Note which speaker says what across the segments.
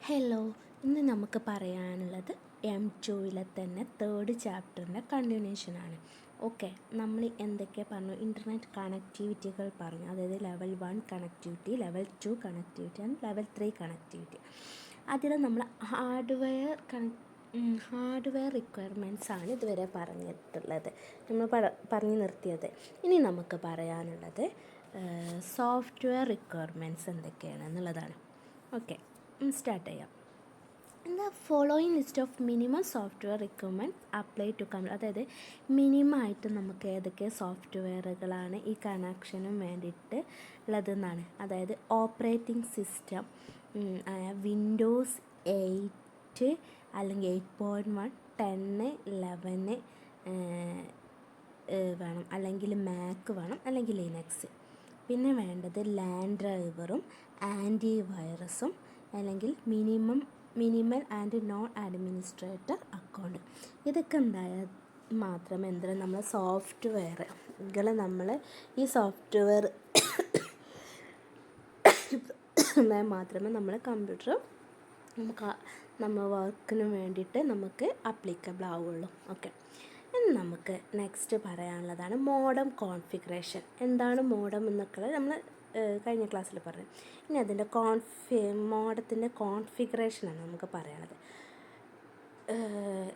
Speaker 1: Hello, ഇന്ന് നമുക്ക് പറയാനുള്ളത് M2 തന്നെ തേർഡ് ചാപ്റ്ററിൻ്റെ കണ്ടിന്യൂഷനാണ്. ഓക്കെ, നമ്മൾ എന്തൊക്കെ പറഞ്ഞു? ഇൻ്റർനെറ്റ് കണക്ടിവിറ്റികൾ പറഞ്ഞു. അതായത് level 1 connectivity, level 2 connectivity and level 3 connectivity. അതിൽ നമ്മൾ ഹാർഡ്വെയർ റിക്വയർമെൻറ്റ്സ് ആണ് ഇതുവരെ പറഞ്ഞിട്ടുള്ളത്, നമ്മൾ പറഞ്ഞു നിർത്തിയത്. ഇനി നമുക്ക് പറയാനുള്ളത് സോഫ്റ്റ്വെയർ റിക്വയർമെൻറ്റ്സ് എന്തൊക്കെയാണെന്നുള്ളതാണ്. ഓക്കെ, സ്റ്റാർട്ട് ചെയ്യാം. The following list of minimum software requirement apply to അതായത് മിനിമമായിട്ട് നമുക്ക് ഏതൊക്കെ സോഫ്റ്റ്വെയറുകളാണ് ഈ കണക്ഷനും വേണ്ടിയിട്ട് ഉള്ളതെന്നാണ്. അതായത് ഓപ്പറേറ്റിംഗ് സിസ്റ്റം വിൻഡോസ് 8 അല്ലെങ്കിൽ 8.1, 10, 11 വേണം, അല്ലെങ്കിൽ മാക്ക് വേണം, അല്ലെങ്കിൽ ലിനക്സ്. പിന്നെ വേണ്ടത് ലാൻഡ് ഡ്രൈവറും ആൻറ്റി വൈറസും, അല്ലെങ്കിൽ minimal and non administrator account. ഇതൊക്കെ ഉണ്ടായാൽ മാത്രമേ നമ്മൾ സോഫ്റ്റ്വെയറുകൾ ഈ സോഫ്റ്റ്വെയർ മാത്രമേ നമ്മൾ കമ്പ്യൂട്ടർ നമ്മൾ വർക്കിന് വേണ്ടിയിട്ട് നമുക്ക് അപ്ലിക്കബിൾ ആവുള്ളൂ. ഓക്കെ, ഇനി നമുക്ക് നെക്സ്റ്റ് പറയാനുള്ളതാണ് മോഡം കോൺഫിഗറേഷൻ. എന്താണ് മോഡം എന്നൊക്കെ നമ്മൾ കഴിഞ്ഞ ക്ലാസ്സിൽ പറഞ്ഞു. ഇനി അതിൻ്റെ മോഡത്തിൻ്റെ കോൺഫിഗറേഷനാണ് നമുക്ക് പറയാനുള്ളത്.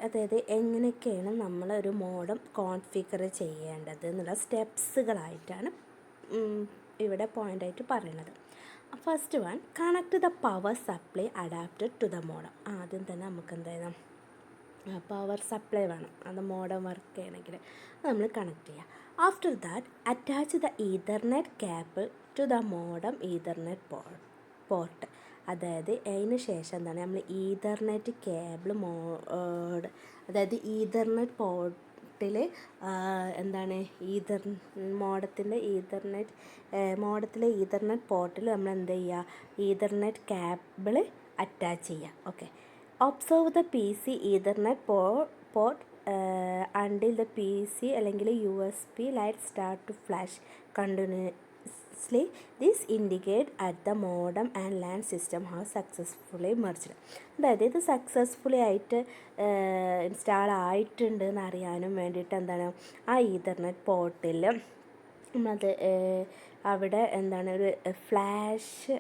Speaker 1: അതായത് എങ്ങനെയൊക്കെയാണ് നമ്മൾ ഒരു മോഡം കോൺഫിഗർ ചെയ്യേണ്ടത് എന്നുള്ള സ്റ്റെപ്സുകളായിട്ടാണ് ഇവിടെ പോയിൻ്റായിട്ട് പറയുന്നത്. First one, connect the power supply adapted to the modem. ആദ്യം തന്നെ നമുക്ക് എന്തായാലും പവർ സപ്ലൈ വേണം, അത് മോഡം വർക്ക് ചെയ്യണമെങ്കിൽ നമ്മൾ കണക്ട് ചെയ്യുക. After that attach the ethernet cable to the modem ethernet port. അതായത് അതിന് ശേഷം എന്താണ് നമ്മൾ ഈതർനെറ്റ് കേബിൾ അതായത് ഈതർനെറ്റ് പോർട്ടിൽ എന്താണ് മോഡത്തിലെ ഈതർനെറ്റ് പോർട്ടിൽ നമ്മൾ എന്ത് ചെയ്യുക, ഈതർനെറ്റ് കേബിൾ അറ്റാച്ച് ചെയ്യുക. Okay, observe the PC ethernet port until the PC അല്ലെങ്കിൽ USB light start to flash continuously. This indicate at the modem and LAN system have successfully merged. അതായത് ഇത് സക്സസ്ഫുള്ളി ആയിട്ട് install ആയിട്ടുണ്ട് എന്നറിയാനും വേണ്ടിയിട്ട് എന്താണ് ആ Ethernet പോർട്ടിൽ നമ്മളത് അവിടെ എന്താണ് ഒരു ഫ്ലാഷ്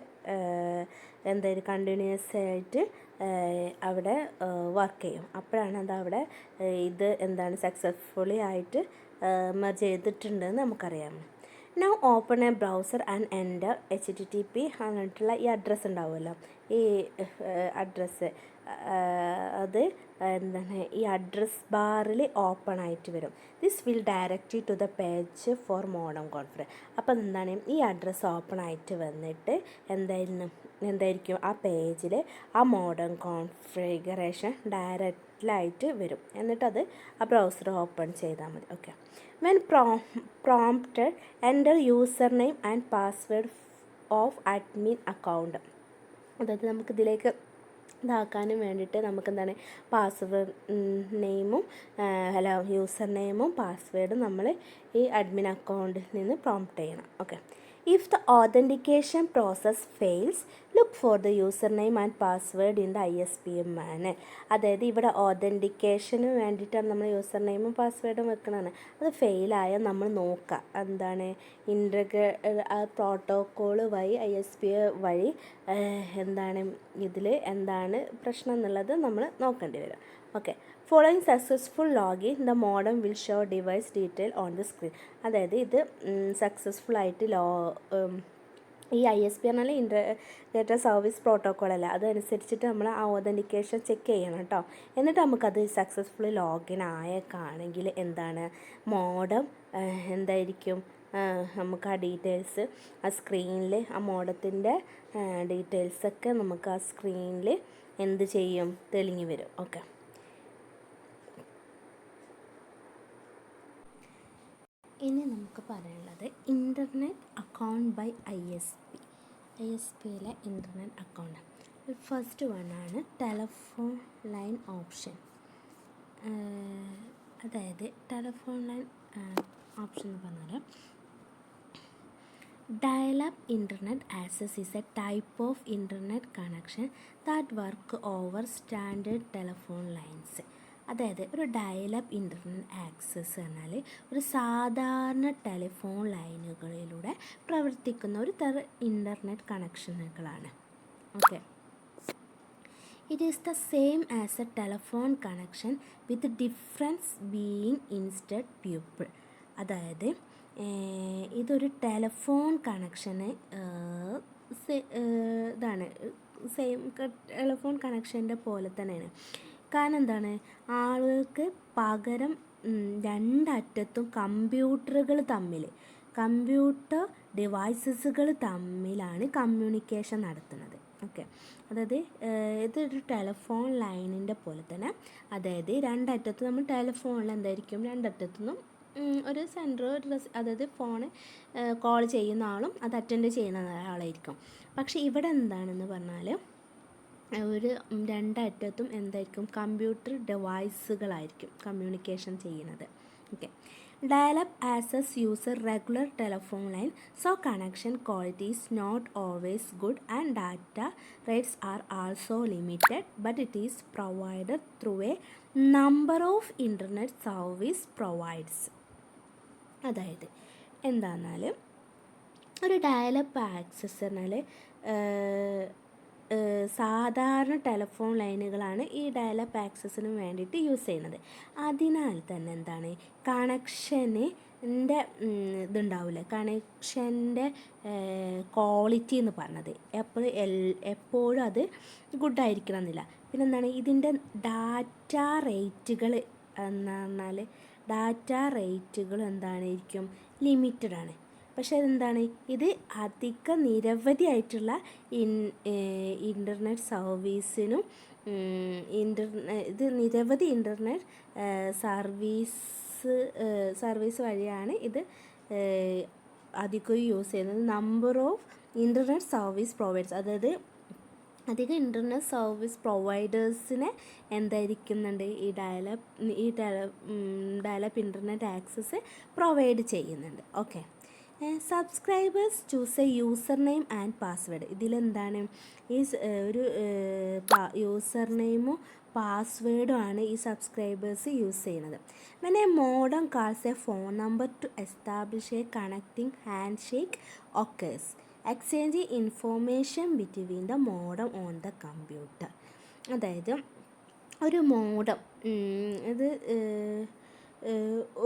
Speaker 1: എന്തായാലും കണ്ടിന്യൂസ് ആയിട്ട് അവിടെ വർക്ക് ചെയ്യും. അപ്പോഴാണ് അതവിടെ ഇത് എന്താണ് സക്സസ്ഫുള്ളി ആയിട്ട് മെർജ് ചെയ്തിട്ടുണ്ടെന്ന് നമുക്കറിയാം. Now open A browser and enter HTTP എന്നിട്ടുള്ള ഈ അഡ്രസ്സ് ഉണ്ടാവുമല്ലോ, ഈ അഡ്രസ്സ് അത് എന്താണ് ഈ അഡ്രസ് ബാറിൽ ഓപ്പൺ ആയിട്ട് വരും. This will direct to the page for modem configuration. അപ്പോൾ എന്താണ് ഈ അഡ്രസ്സ് ഓപ്പൺ ആയിട്ട് വന്നിട്ട് എന്തായിരിക്കും ആ പേജിൽ ആ മോഡം കോൺഫിഗറേഷൻ ഡയറക്റ്റായിട്ട് വരും. എന്നിട്ടത് ആ ബ്രൗസർ ഓപ്പൺ ചെയ്താൽ മതി. Okay, when prompted enter user name and password of admin account. അതായത് നമുക്കിതിലേക്ക് ഇതാക്കാനും വേണ്ടിയിട്ട് നമുക്ക് എന്താണ് പാസ്വേഡ് യൂസർ നെയിമും പാസ്വേഡും നമ്മൾ ഈ അഡ്മിൻ അക്കൗണ്ടിൽ നിന്ന് പ്രോംപ്റ്റ് ചെയ്യണം. Okay, if the authentication process fails look for the user name and password in the ISPM manual. അതായത് ഇവിടെ ഓതൻറ്റിക്കേഷന് വേണ്ടിയിട്ടാണ് നമ്മൾ യൂസർ നെയിമും പാസ്വേഡും വെക്കണതാണ്. അത് ഫെയിലായാൽ നമ്മൾ നോക്കുക എന്താണ് പ്രോട്ടോക്കോൾ വഴി ISPM വഴി എന്താണ് ഇതിൽ എന്താണ് പ്രശ്നം എന്നുള്ളത് നമ്മൾ നോക്കേണ്ടി വരും. Okay, following successful login the modem will show device detail on the screen. അതായത് ഇത് സക്സസ്ഫുള്ളായിട്ട് ഈ ISP പറഞ്ഞാൽ ഇൻ്റർനെറ്റ് സർവീസ് പ്രോട്ടോക്കോൾ അല്ല, അതനുസരിച്ചിട്ട് നമ്മൾ ആ ഓതൻറ്റിക്കേഷൻ ചെക്ക് ചെയ്യണം കേട്ടോ. എന്നിട്ട് നമുക്കത് സക്സസ്ഫുള്ളി ലോഗിൻ ആയേക്കാണെങ്കിൽ എന്താണ് മോഡം എന്തായിരിക്കും നമുക്ക് ആ ഡീറ്റെയിൽസ് ആ സ്ക്രീനിൽ ആ മോഡത്തിൻ്റെ ഡീറ്റെയിൽസൊക്കെ നമുക്ക് ആ സ്ക്രീനിൽ എന്ത് ചെയ്യും, തെളിഞ്ഞു വരും. ഓക്കെ, ഇനി നമുക്ക് പറയാനുള്ളത് ഇൻ്റർനെറ്റ് അക്കൗണ്ട് ബൈ ISPയിലെ ഇൻ്റർനെറ്റ് അക്കൗണ്ട്. ഫസ്റ്റ് വണ്ണാണ് ടെലഫോൺ ലൈൻ ഓപ്ഷൻ. അതായത് ടെലഫോൺ ലൈൻ ഓപ്ഷൻ എന്ന് പറഞ്ഞാൽ Dial-up internet access is a type of internet connection that work over standard telephone lines. അതായത് ഒരു ഡയലപ്പ് ഇൻ്റർനെറ്റ് ആക്സസ് എന്നാൽ ഒരു സാധാരണ ടെലിഫോൺ ലൈനുകളിലൂടെ പ്രവർത്തിക്കുന്ന ഒരു തരം ഇൻ്റർനെറ്റ് കണക്ഷനുകളാണ്. Okay, it is the same as a telephone connection with difference being instead people. അതായത് ഇതൊരു ടെലിഫോൺ കണക്ഷന് ഇതാണ്, സെയിം ടെലിഫോൺ കണക്ഷൻ്റെ പോലെ തന്നെയാണ്. കാരണം എന്താണ്, ആളുകൾക്ക് പകരം രണ്ടറ്റത്തും കമ്പ്യൂട്ടർ ഡിവൈസസുകൾ തമ്മിലാണ് കമ്മ്യൂണിക്കേഷൻ നടത്തുന്നത്. ഓക്കെ, അതായത് ഇതൊരു ടെലിഫോൺ ലൈനിൻ്റെ പോലെ തന്നെ, അതായത് രണ്ടറ്റത്തും നമ്മൾ ടെലിഫോണിൽ എന്തായിരിക്കും, രണ്ടറ്റത്തുനിന്നും ഒരു സെൻറ്റർ, അതായത് ഫോൺ കോൾ ചെയ്യുന്ന ആളും അത് അറ്റൻഡ് ചെയ്യുന്ന ആളായിരിക്കും. പക്ഷേ ഇവിടെ എന്താണെന്ന് പറഞ്ഞാൽ ഒരു രണ്ടറ്റത്തും എന്തായിരിക്കും, കമ്പ്യൂട്ടർ ഡിവൈസുകളായിരിക്കും കമ്മ്യൂണിക്കേഷൻ ചെയ്യുന്നത്. Okay, dial up access use regular telephone line, so connection quality is not always good and data rates are also limited, but it is provided through a number of internet service provides. അതായത് എന്താണെന്നാൽ ഒരു dial-up access എന്നാൽ സാധാരണ telephone ലൈനുകളാണ് ഈ dial-up ആക്സസിന് വേണ്ടിയിട്ട് use ചെയ്യുന്നത്. അതിനാൽ തന്നെ എന്താണ്, കണക്ഷൻ്റെ ഇതുണ്ടാവില്ല, കണക്ഷൻ്റെ ക്വാളിറ്റി എന്ന് പറഞ്ഞത് എപ്പോഴും അത് ഗുഡായിരിക്കണം എന്നില്ല. പിന്നെ എന്താണ്, ഇതിൻ്റെ ഡാറ്റ റേറ്റുകൾ എന്ന് പറഞ്ഞാൽ ഡാറ്റ റേറ്റുകൾ എന്തായിരിക്കും, ലിമിറ്റഡാണ്. പക്ഷേ അതെന്താണ്, ഇത് നിരവധിയായിട്ടുള്ള ഇൻ്റർനെറ്റ് സർവീസിനും ഇത് നിരവധി ഇൻ്റർനെറ്റ് സർവീസ് വഴിയാണ് ഇത് അധികം യൂസ് ചെയ്യുന്നത്. Number of internet service providers, അതായത് അധികം ഇൻ്റർനെറ്റ് സർവീസ് പ്രൊവൈഡേഴ്സിനെ എന്തായിരിക്കുന്നുണ്ട്, ഈ ഡയലപ്പ് ഇൻ്റർനെറ്റ് ആക്സസ് പ്രൊവൈഡ് ചെയ്യുന്നുണ്ട്. Okay, subscribers choose a user name and password. ഇതിലെന്താണ്, ഈ ഒരു യൂസർ നെയിമും പാസ്വേഡും ആണ് ഈ സബ്സ്ക്രൈബേഴ്സ് യൂസ് ചെയ്യുന്നത്. When a modem calls a phone number to establish a connecting hand shake occurs, exchange information between the modem on the computer. അതായത് ഒരു മോഡം, ഇത്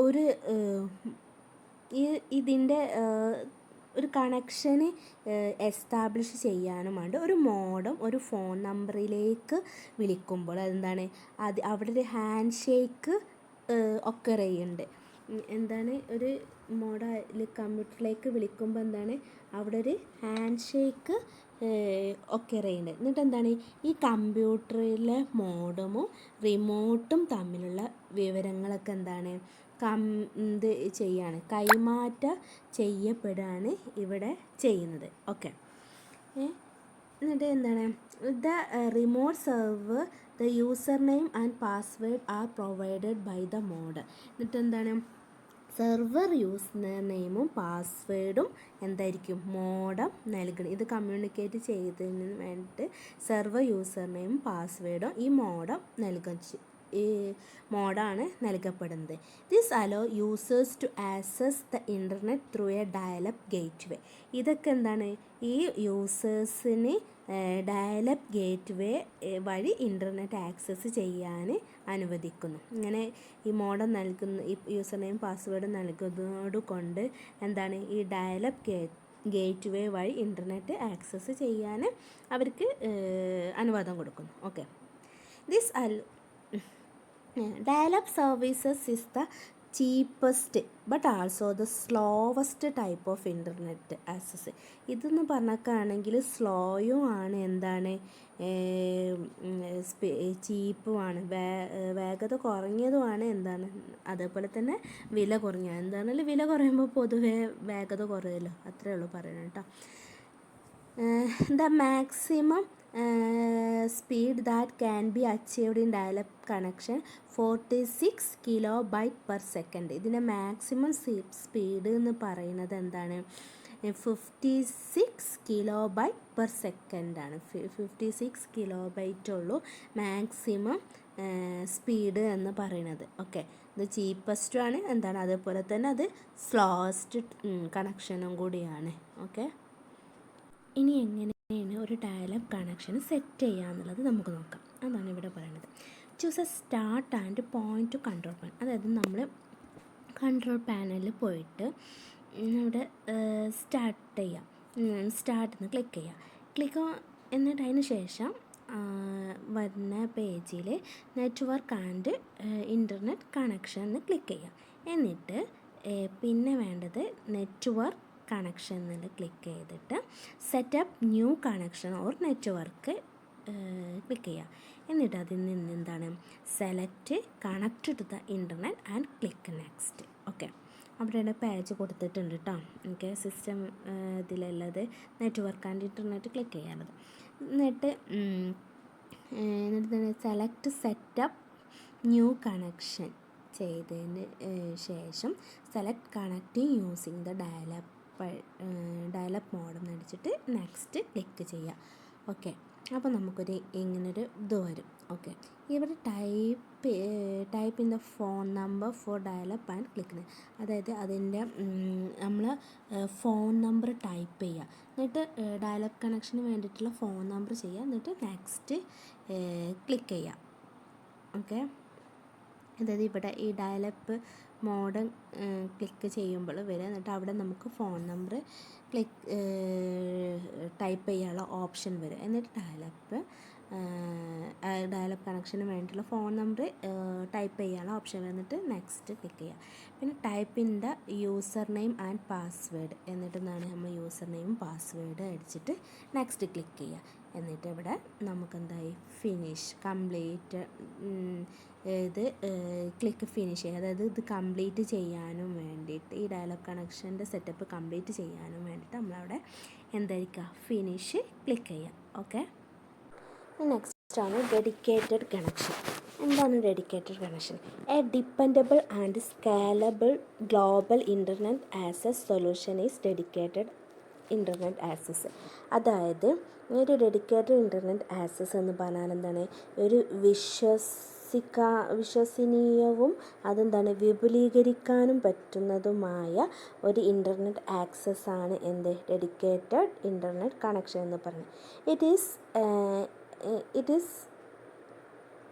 Speaker 1: ഒരു ഇതിൻ്റെ ഒരു കണക്ഷന് എസ്റ്റാബ്ലിഷ് ചെയ്യാനുമാണ് ഒരു മോഡം ഒരു ഫോൺ നമ്പറിലേക്ക് വിളിക്കുമ്പോൾ അതെന്താണ്, അവിടെ ഒരു ഹാൻഡ് ഷേക്ക് ഒക്കെ ചെയ്യുന്നുണ്ട്. എന്താണ്, ഒരു മോഡൽ കമ്പ്യൂട്ടറിലേക്ക് വിളിക്കുമ്പോൾ എന്താണ്, അവിടെ ഒരു ഹാൻഡ് ഷേക്ക് ഒക്കെ അറിയുന്നുണ്ട്. എന്നിട്ട് എന്താണ്, ഈ കമ്പ്യൂട്ടറിലെ മോഡമും റിമോട്ടും തമ്മിലുള്ള വിവരങ്ങളൊക്കെ എന്താണ്, ഇത് ചെയ്യാണ്, കൈമാറ്റം ചെയ്യപ്പെടുകയാണ് ഇവിടെ ചെയ്യുന്നത്. ഓക്കെ, എന്നിട്ട് എന്താണ്, the remote server the user name and password are provided by the modem. എന്നിട്ട് എന്താണ്, സെർവർ യൂസർ നെയിമും പാസ്വേഡും എന്തായിരിക്കും, മോഡം നൽകണം. ഇത് കമ്മ്യൂണിക്കേറ്റ് ചെയ്തതിന് വേണ്ടിയിട്ട് സെർവർ യൂസർ നെയിമും പാസ്വേഡും ഈ മോഡം ഈ മോഡാണ് നൽകപ്പെടുന്നത്. This allow users to access the internet through a dial up gateway. ഇതൊക്കെ എന്താണ്, ഈ യൂസേഴ്സിന് ഡയലപ്പ് ഗേറ്റ് വേ വഴി ഇൻ്റർനെറ്റ് ആക്സസ് ചെയ്യാൻ അനുവദിക്കുന്നു. ഇങ്ങനെ ഈ മോഡം നൽകുന്ന, ഈ യൂസർ നെയിം പാസ്വേഡ് നൽകുന്നത് കൊണ്ട് എന്താണ്, ഈ ഡയലപ്പ് ഗേറ്റ് വേ വഴി ഇൻ്റർനെറ്റ് ആക്സസ് ചെയ്യാൻ അവർക്ക് അനുവാദം കൊടുക്കുന്നു. Okay, this dial-up services is the cheapest but also the slowest type of internet access. ഇതെന്ന് പറഞ്ഞൊക്കെയാണെങ്കിൽ സ്ലോയും ആണ്, എന്താണ്, ചീപ്പുമാണ്, വേഗത കുറഞ്ഞതുമാണ്, എന്താണ്, അതേപോലെ തന്നെ വില കുറഞ്ഞ, എന്താണെങ്കിലും വില കുറയുമ്പോൾ പൊതുവേ വേഗത കുറയുമല്ലോ, അത്രയേ ഉള്ളൂ പറയണം കേട്ടോ. The maximum speed that can be achieved in dial-up connection 46 kilobyte per second. ഇതിൻ്റെ മാക്സിമം സ്പീഡ് എന്ന് പറയുന്നത് എന്താണ്, 56 KB/s 56 KB ഉള്ളൂ മാക്സിമം സ്പീഡ് എന്ന് പറയുന്നത്. ഓക്കെ, ഇത് ചീപ്പസ്റ്റും ആണ്, എന്താണ് അതേപോലെ തന്നെ അത് സ്ലോവസ്റ്റ് കണക്ഷനും കൂടിയാണ്. ഓക്കെ, ഇനി എങ്ങനെയാണ് ഒരു ഡയൽ-അപ്പ് കണക്ഷൻ സെറ്റ് ചെയ്യുക എന്നുള്ളത് നമുക്ക് നോക്കാം. അതാണ് ഇവിടെ പറയുന്നത്. Choose A start and point two control panel. അതായത് നമ്മൾ കൺട്രോൾ പാനലിൽ പോയിട്ട് ഇവിടെ സ്റ്റാർട്ട് ചെയ്യാം, സ്റ്റാർട്ട് ക്ലിക്ക് ചെയ്യുക. എന്നിട്ട് അതിന് ശേഷം വരുന്ന പേജിൽ നെറ്റ്വർക്ക് ആൻഡ് ഇൻ്റർനെറ്റ് കണക്ഷൻ എന്ന് ക്ലിക്ക് ചെയ്യുക. എന്നിട്ട് പിന്നെ വേണ്ടത് നെറ്റ്വർക്ക് കണക്ഷൻ എന്നിൽ ക്ലിക്ക് ചെയ്തിട്ട് setup new connection or network click ചെയ്യുക. എന്നിട്ട് അതിൽ നിന്ന് എന്താണ് select connect to the internet and click next. Okay, അവിടെ പേജ് കൊടുത്തിട്ടുണ്ട് കേട്ടോ. ഓക്കെ, സിസ്റ്റം ഇതിലുള്ളത് നെറ്റ്വർക്ക് ആൻഡ് ഇൻ്റർനെറ്റ് ക്ലിക്ക് ചെയ്യാനുള്ളത്. എന്നിട്ട് സെലക്ട് സെറ്റപ്പ് ന്യൂ കണക്ഷൻ ചെയ്തതിന് ശേഷം select connecting using the dial up modem അടിച്ചിട്ട് നെക്സ്റ്റ് ക്ലിക്ക് ചെയ്യുക. ഓക്കെ, അപ്പോൾ നമുക്കൊരു ഇങ്ങനൊരു ഇത് വരും. ഓക്കെ, ഇവിടെ type in the phone number for dial up and click. അതായത് അതിൻ്റെ നമ്മൾ ഫോൺ നമ്പർ ടൈപ്പ് ചെയ്യുക. എന്നിട്ട് ഡയൽ-അപ്പ് കണക്ഷന് വേണ്ടിയിട്ടുള്ള ഫോൺ നമ്പർ ചെയ്യുക. എന്നിട്ട് നെക്സ്റ്റ് ക്ലിക്ക് ചെയ്യുക. ഓക്കെ, അതായത് ഇവിടെ ഈ ഡയൽ-അപ്പ് മോഡം ക്ലിക്ക് ചെയ്യുമ്പോൾ വരിക. എന്നിട്ട് അവിടെ നമുക്ക് ഫോൺ നമ്പർ ടൈപ്പ് ചെയ്യാനുള്ള ഓപ്ഷൻ വരും. എന്നിട്ട് ഡയൽ-അപ്പ് കണക്ഷന് വേണ്ടിയിട്ടുള്ള ഫോൺ നമ്പർ ടൈപ്പ് ചെയ്യാനുള്ള ഓപ്ഷൻ വന്നിട്ട് നെക്സ്റ്റ് ക്ലിക്ക് ചെയ്യുക. പിന്നെ type in the user name and password. എന്നിട്ട് എന്താണ് നമ്മൾ യൂസർ നെയിം പാസ്വേഡ് അടിച്ചിട്ട് നെക്സ്റ്റ് ക്ലിക്ക് ചെയ്യുക. എന്നിട്ട് ഇവിടെ നമുക്കെന്തായി ഫിനിഷ് കംപ്ലീറ്റ് ഇത് ക്ലിക്ക് ഫിനിഷ് ചെയ്യുക. അതായത് ഇത് കംപ്ലീറ്റ് ചെയ്യാനും വേണ്ടിയിട്ട് ഈ ഡയൽ-അപ്പ് കണക്ഷൻ്റെ സെറ്റപ്പ് കംപ്ലീറ്റ് ചെയ്യാനും വേണ്ടിയിട്ട് നമ്മളവിടെ എന്തായിരിക്കുക ഫിനിഷ് ക്ലിക്ക് ചെയ്യുക. ഓക്കെ, നെക്സ്റ്റ് ആണ് ഡെഡിക്കേറ്റഡ് കണക്ഷൻ. എന്താണ് dedicated connection? A dependable and scalable global internet access solution is dedicated internet access. അതായത് ഒരു ഡെഡിക്കേറ്റഡ് ഇൻ്റർനെറ്റ് ആക്സസ് എന്ന് പറഞ്ഞാൽ എന്താണ്, ഒരു വിശ്വസനീയവും അതെന്താണ് വിപുലീകരിക്കാനും പറ്റുന്നതുമായ ഒരു ഇൻ്റർനെറ്റ് ആക്സസ് ആണ് എന്ത് ഡെഡിക്കേറ്റഡ് ഇൻ്റർനെറ്റ് കണക്ഷൻ എന്ന് പറയുന്നത്.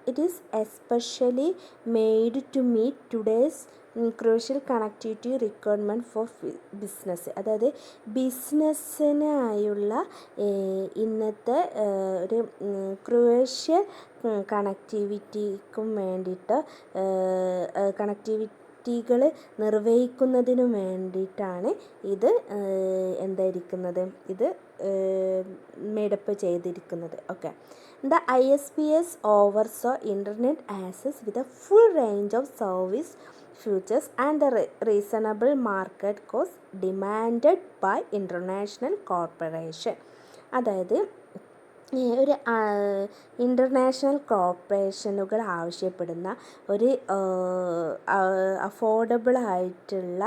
Speaker 1: It is especially made to meet today's crucial connectivity requirement for business. അതായത് ബിസിനസ്സിനായുള്ള ഇന്നത്തെ ഒരു ക്രൂഷ്യൽ കണക്ടിവിറ്റിക്കും വേണ്ടിയിട്ട് കണക്ടിവിറ്റികൾ നിർവഹിക്കുന്നതിനു വേണ്ടിയിട്ടാണ് ഇത് എന്തായിരിക്കുന്നത്, ഇത് മേഡപ്പ് ചെയ്തിരിക്കുന്നത്. Okay, The ISPs oversaw internet access with a full range of service features and the reasonable market cost demanded by international corporation. അതായത് ഒരു ഇൻ്റർനാഷണൽ കോർപ്പറേഷനുകൾ ആവശ്യപ്പെടുന്ന ഒരു അഫോർഡബിളായിട്ടുള്ള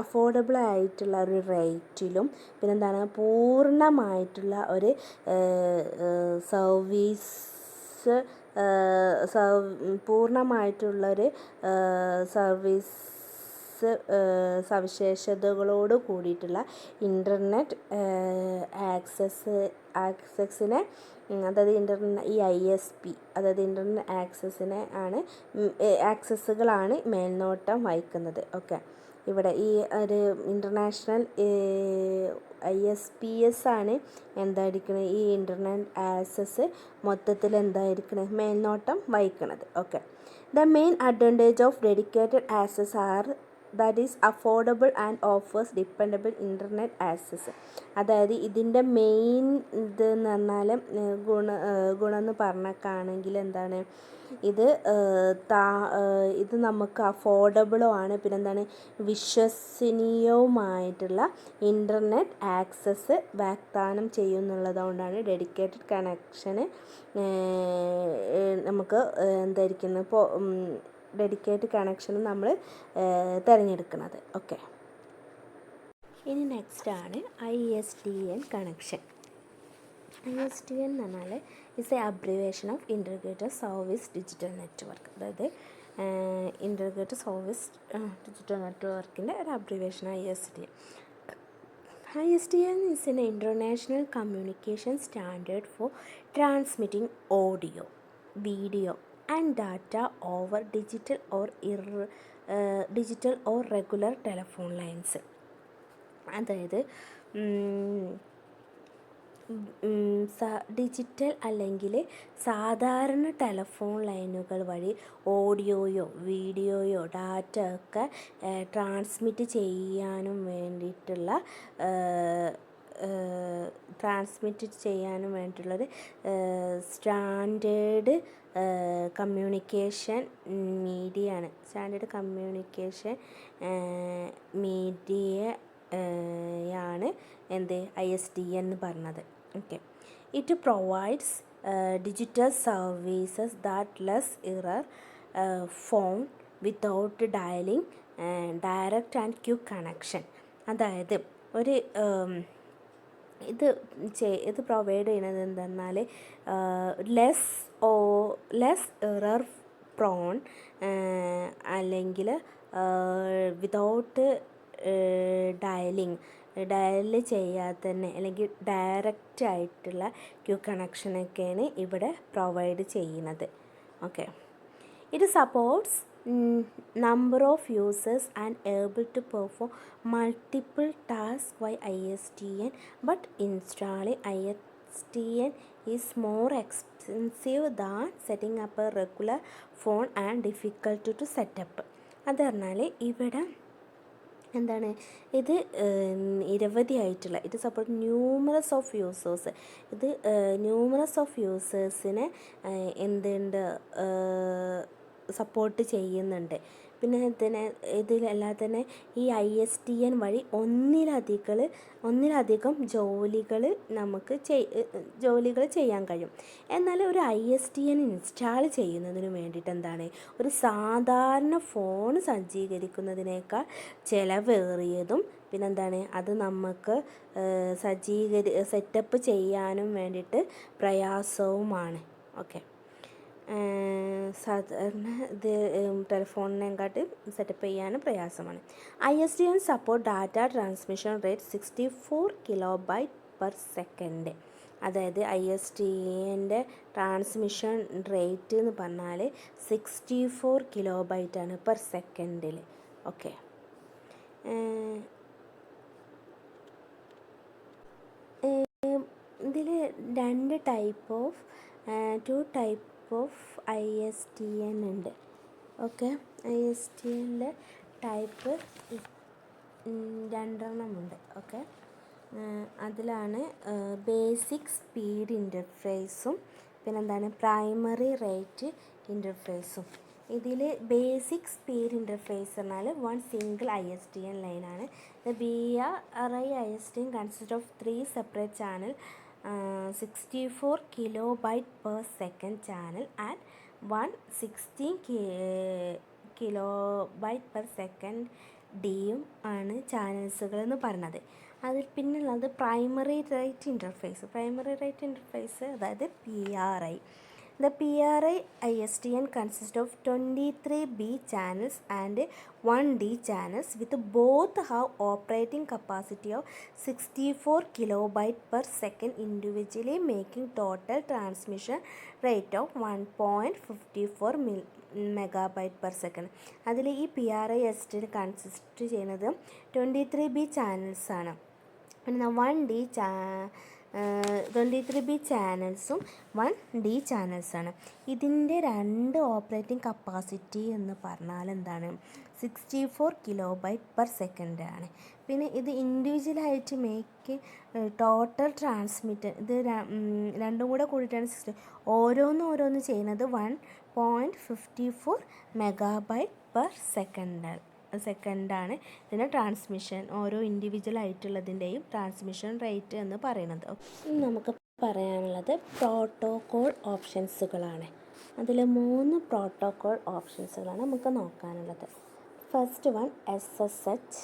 Speaker 1: അഫോർഡബിളായിട്ടുള്ള ഒരു റേറ്റിലും പിന്നെന്താണ് പൂർണ്ണമായിട്ടുള്ള ഒരു പൂർണ്ണമായിട്ടുള്ളൊരു സർവീസ് സവിശേഷതകളോട് കൂടിയിട്ടുള്ള ഇൻ്റർനെറ്റ് ആക്സസിനെ അതായത് ഈ ISP അതായത് ഇൻ്റർനെറ്റ് ആക്സസുകളാണ് മേൽനോട്ടം വഹിക്കുന്നത്. ഓക്കെ, ഇവിടെ ഈ ഒരു ഇൻ്റർനാഷണൽ ISPs ആണ് എന്തായിരിക്കുന്നത് ഈ ഇൻ്റർനെറ്റ് ആക്സസ് മൊത്തത്തിൽ എന്തായിരിക്കുന്നത് മേൽനോട്ടം വഹിക്കുന്നത്. Okay, the main advantage of dedicated access are that is affordable and offers dependable internet access. അതായത് ഇതിൻ്റെ മെയിൻ ഇതെന്ന് പറഞ്ഞാൽ ഗുണം എന്ന് പറഞ്ഞേക്കാണെങ്കിൽ എന്താണ്, ഇത് നമുക്ക് അഫോർഡബിളും ആണ്, പിന്നെന്താണ് വിശ്വസനീയവുമായിട്ടുള്ള ഇൻ്റർനെറ്റ് ആക്സസ് വാഗ്ദാനം ചെയ്യുന്നുള്ളതുകൊണ്ടാണ് ഡെഡിക്കേറ്റഡ് കണക്ഷന് നമുക്ക് എന്തായിരിക്കുന്നത് ഇപ്പോൾ ഡെഡിക്കേറ്റഡ് കണക്ഷൻ നമ്മൾ തിരഞ്ഞെടുക്കുന്നത്. ഓക്കെ. ഇനി നെക്സ്റ്റാണ് ISDN കണക്ഷൻ. ISDN എന്ന് പറഞ്ഞാൽ is A abbreviation of integrated service digital network. അതായത് ഇൻ്റർഗ്രേറ്റഡ് സർവീസ് ഡിജിറ്റൽ നെറ്റ്വർക്കിൻ്റെ ഒരു abbreviation ISDN. ISDN is an international communication standard for transmitting audio, video and data over digital or regular telephone lines. അതായത് digital അല്ലെങ്കിൽ സാധാരണ telephone ലൈനുകൾ വഴി ഓഡിയോയോ വീഡിയോയോ data ഒക്കെ transmit ചെയ്യാനും വേണ്ടിയിട്ടുള്ളൊരു സ്റ്റാൻഡേർഡ് കമ്മ്യൂണിക്കേഷൻ മീഡിയയാണ്. സ്റ്റാൻഡേർഡ് കമ്മ്യൂണിക്കേഷൻ മീഡിയയാണ് ISDN എന്ന് പറഞ്ഞത്. Okay, it provides digital services that less error prone without dialing direct and quick connection. അതായത് ഒരു ഇത് പ്രൊവൈഡ് ചെയ്യുന്നത് എന്തെന്നാൽ ലെസ് എറർ പ്രോൺ അല്ലെങ്കിൽ വിതൗട്ട് ഡയൽ ചെയ്യാതെ തന്നെ അല്ലെങ്കിൽ ഡയറക്റ്റ് ആയിട്ടുള്ള ക്യൂ കണക്ഷനൊക്കെയാണ് ഇവിടെ പ്രൊവൈഡ് ചെയ്യുന്നത്. Okay, it supports number of users and able to perform multiple tasks by ISDN, but installing ISDN is more expensive than setting up a regular phone and difficult to set up. അത് പറഞ്ഞാൽ ഇവിടെ എന്താണ് ഇത് നിരവധിയായിട്ടുള്ള ഇത് support numerous of users. ഇത് numerous of യൂസേഴ്സിനെ എന്തുണ്ട് support ചെയ്യുന്നുണ്ട്. പിന്നെ ഇതിലല്ലാതെ തന്നെ ഈ ISDN വഴി ഒന്നിലധികം ജോലികൾ ചെയ്യാൻ കഴിയും. എന്നാൽ ഒരു ISDN ഇൻസ്റ്റാൾ ചെയ്യുന്നതിന് വേണ്ടിയിട്ട് എന്താണ് ഒരു സാധാരണ ഫോൺ സജ്ജീകരിക്കുന്നതിനേക്കാൾ ചിലവേറിയതും പിന്നെന്താണ് അത് നമുക്ക് സെറ്റപ്പ് ചെയ്യാനും വേണ്ടിയിട്ട് പ്രയാസവുമാണ്. ഓക്കെ, സാധാരണ ഇത് ടെലിഫോണിനെക്കാട്ടി സെറ്റപ്പ് ചെയ്യാനും പ്രയാസമാണ്. ISDN support data transmission rate 64 kB/s. അതായത് ISDNൻ്റെ ട്രാൻസ്മിഷൻ റേറ്റ് എന്ന് പറഞ്ഞാൽ 64 kB/s. ഓക്കെ, ഇതിൽ ടു ടൈപ്പ് ഓഫ് ISDN ഉണ്ട്. ഓക്കെ, ISDNൻ്റെ ടൈപ്പ് 2 ഉണ്ട്. ഓക്കെ, അതിലാണ് ബേസിക് സ്പീഡ് ഇൻ്റർഫേസും പിന്നെന്താണ് പ്രൈമറി റേറ്റ് ഇൻ്റർഫേസും. ഇതിൽ ബേസിക് സ്പീഡ് ഇൻ്റർഫേസ് പറഞ്ഞാൽ വൺ സിംഗിൾ ISDN ലൈനാണ്. BRI ISDN consist of 3 separate channel 64 kB/s channel and 116 kB/s ഡിയും ആണ് ചാനൽസുകൾ എന്ന് പറഞ്ഞത്. അതിൽ പിന്നുള്ളത് പ്രൈമറി റേറ്റ് ഇൻ്റർഫേസ് അതായത് PRI. The PRI ISDN consists of 23B channels and 1D channels with both have operating capacity of 64 kB/s individually, making total transmission rate of 1.54 MB/s. അതിൽ ഈ PRI ISDN consist ചെയ്യുന്നത് 23B ചാനൽസാണ്. പിന്നെ 23B ചാനൽസും 1D ചാനൽസാണ്. ഇതിൻ്റെ 2 operating capacity എന്ന് പറഞ്ഞാൽ എന്താണ് 64 kB/s ആണ്. പിന്നെ ഇത് ഇൻഡിവിജ്വലായിട്ട് ടോട്ടൽ ട്രാൻസ്മിറ്റ് ഇത് രണ്ടും കൂടെ കൂടിയിട്ടാണ് ഓരോന്ന് ചെയ്യുന്നത് 1.54 MB/s ഇതിൻ്റെ ട്രാൻസ്മിഷൻ ഓരോ ഇൻഡിവിജ്വൽ ആയിട്ടുള്ളതിൻ്റെയും ട്രാൻസ്മിഷൻ റേറ്റ് എന്ന് പറയുന്നത്. നമുക്ക് പറയാനുള്ളത് പ്രോട്ടോകോൾ ഓപ്ഷൻസുകളാണ്. അതിൽ 3 പ്രോട്ടോകോൾ ഓപ്ഷൻസുകളാണ് നമുക്ക് നോക്കാനുള്ളത്. First one SSH,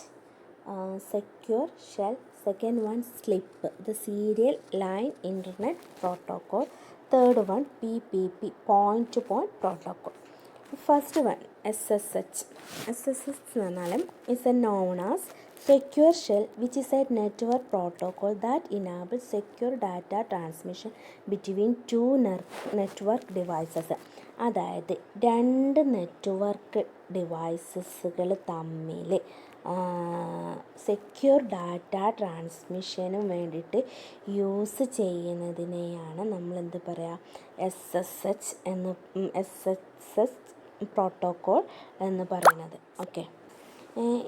Speaker 1: secure shell, second one SLIP, the serial line internet protocol, third one PPP, point to point protocol. First one SSH. SSH is known as secure shell, which is a network protocol that enables secure data transmission between two network devices. അതായത് രണ്ട് network ഡിവൈസസുകൾ തമ്മിൽ secure data ട്രാൻസ്മിഷനും വേണ്ടിയിട്ട് use ചെയ്യുന്നതിനെയാണ് നമ്മൾ എന്ത് പറയുക, S S H protocol എന്ന് പറയുന്നത്. Okay,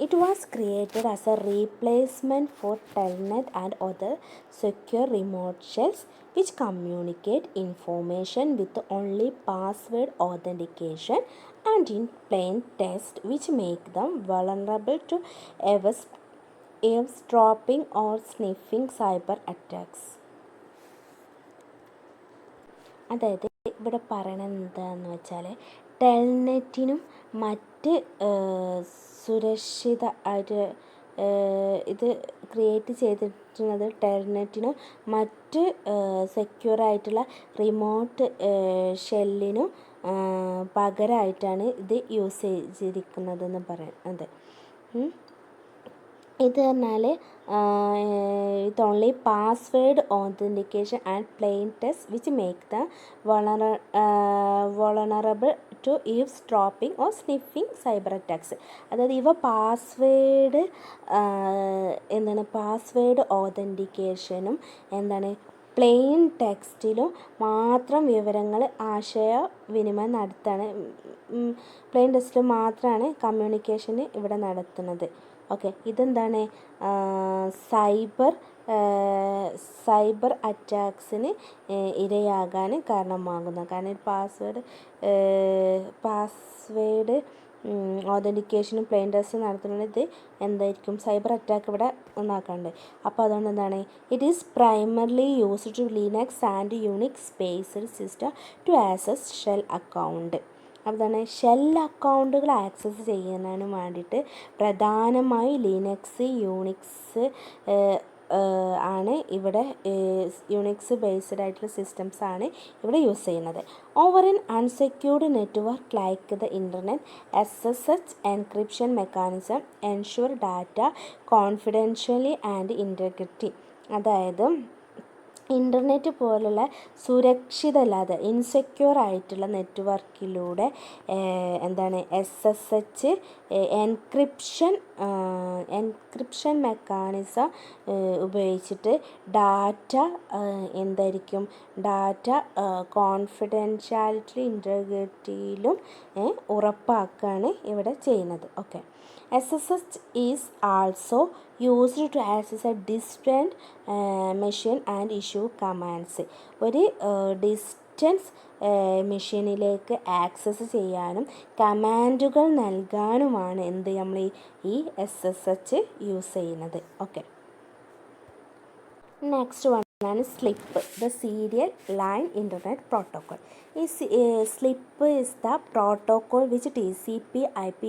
Speaker 1: it was created as a replacement for Telnet and other secure remote shells which communicate information with only password authentication and in plain text, which make them vulnerable to eavesdropping or sniffing cyber attacks. അതായത് ഇവിടെ പറയണത് എന്താണെന്ന് വെച്ചാൽ, ടെൽനെറ്റിനും മറ്റ് സുരക്ഷിത ആയിട്ട് ഇത് create ചെയ്തിട്ടുള്ളത് ടെൽനെറ്റിനും മറ്റ് സെക്യൂറായിട്ടുള്ള റിമോട്ട് ഷെല്ലിനും പകരമായിട്ടാണ് ഇത് യൂസ് ചെയ്തിരിക്കുന്നതെന്ന് പറയുന്നത്. ഇത് പറഞ്ഞാൽ ഇത് only password authentication and plain text which make the vulnerable to eavesdropping or sniffing cyber attacks. അതായത് ഇവ പാസ്വേഡ് ഓതൻറ്റിക്കേഷനും പ്ലെയിൻ ടെക്സ്റ്റിലും മാത്രം വിവരങ്ങൾ ആശയവിനിമയം നടത്താണ്. പ്ലെയിൻ ടെക്സ്റ്റിൽ മാത്രമാണ് കമ്മ്യൂണിക്കേഷന് ഇവിടെ നടത്തുന്നത്. ഓക്കെ, ഇതെന്താണ് സൈബർ അറ്റാക്സിന് ഇരയാകാൻ കാരണമാകുന്നത്. കാരണം പാസ്വേഡ് ഓതൻറ്റിക്കേഷനും പ്ലെയിൻ ടെസ്റ്റ് നടത്തുന്നത് ഇത് എന്തായിരിക്കും, സൈബർ അറ്റാക്ക് ഇവിടെ ഒന്നാക്കാണ്ട്. അപ്പോൾ അതുകൊണ്ട് എന്താണ്, it is primarily used to Linux and Unix based system to access shell account. അതാണ് ഷെൽ അക്കൗണ്ടുകൾ ആക്സസ് ചെയ്യുന്നതിന് വേണ്ടിയിട്ട് പ്രധാനമായും ലിനക്സ്, യൂണിക്സ് ആണ് ഇവിടെ യൂണിക്സ് ബേസ്ഡ് ആയിട്ടുള്ള സിസ്റ്റംസ് ആണ് ഇവിടെ യൂസ് ചെയ്യുന്നത്. Over N unsecured network like the internet, SSH encryption mechanism ensure data കോൺഫിഡൻഷ്യലി and integrity. അതായത് ഇൻ്റർനെറ്റ് പോലുള്ള സുരക്ഷിതമല്ലാതെ ഇൻസെക്യൂർ ആയിട്ടുള്ള നെറ്റ്വർക്കിലൂടെ SSH എൻക്രിപ്ഷൻ മെക്കാനിസം ഉപയോഗിച്ചിട്ട് ഡാറ്റ ഡാറ്റ കോൺഫിഡൻഷ്യാലിറ്റി ഇൻറ്റഗ്രിറ്റിയിലും ഉറപ്പാക്കുകയാണ് ഇവിടെ ചെയ്യുന്നത്. Okay, SSH is also used to access a distant machine and issue commands. ഒരു distance മെഷീനിലേക്ക് access ചെയ്യാനും കമാൻഡുകൾ നൽകാനുമാണ് നമ്മൾ ഈ SSH യൂസ് ചെയ്യുന്നത്. ഓക്കെ, നെക്സ്റ്റ് വൺ ആണ് SLIP, the serial line internet protocol. ഈ SLIP is the protocol which TCP/IP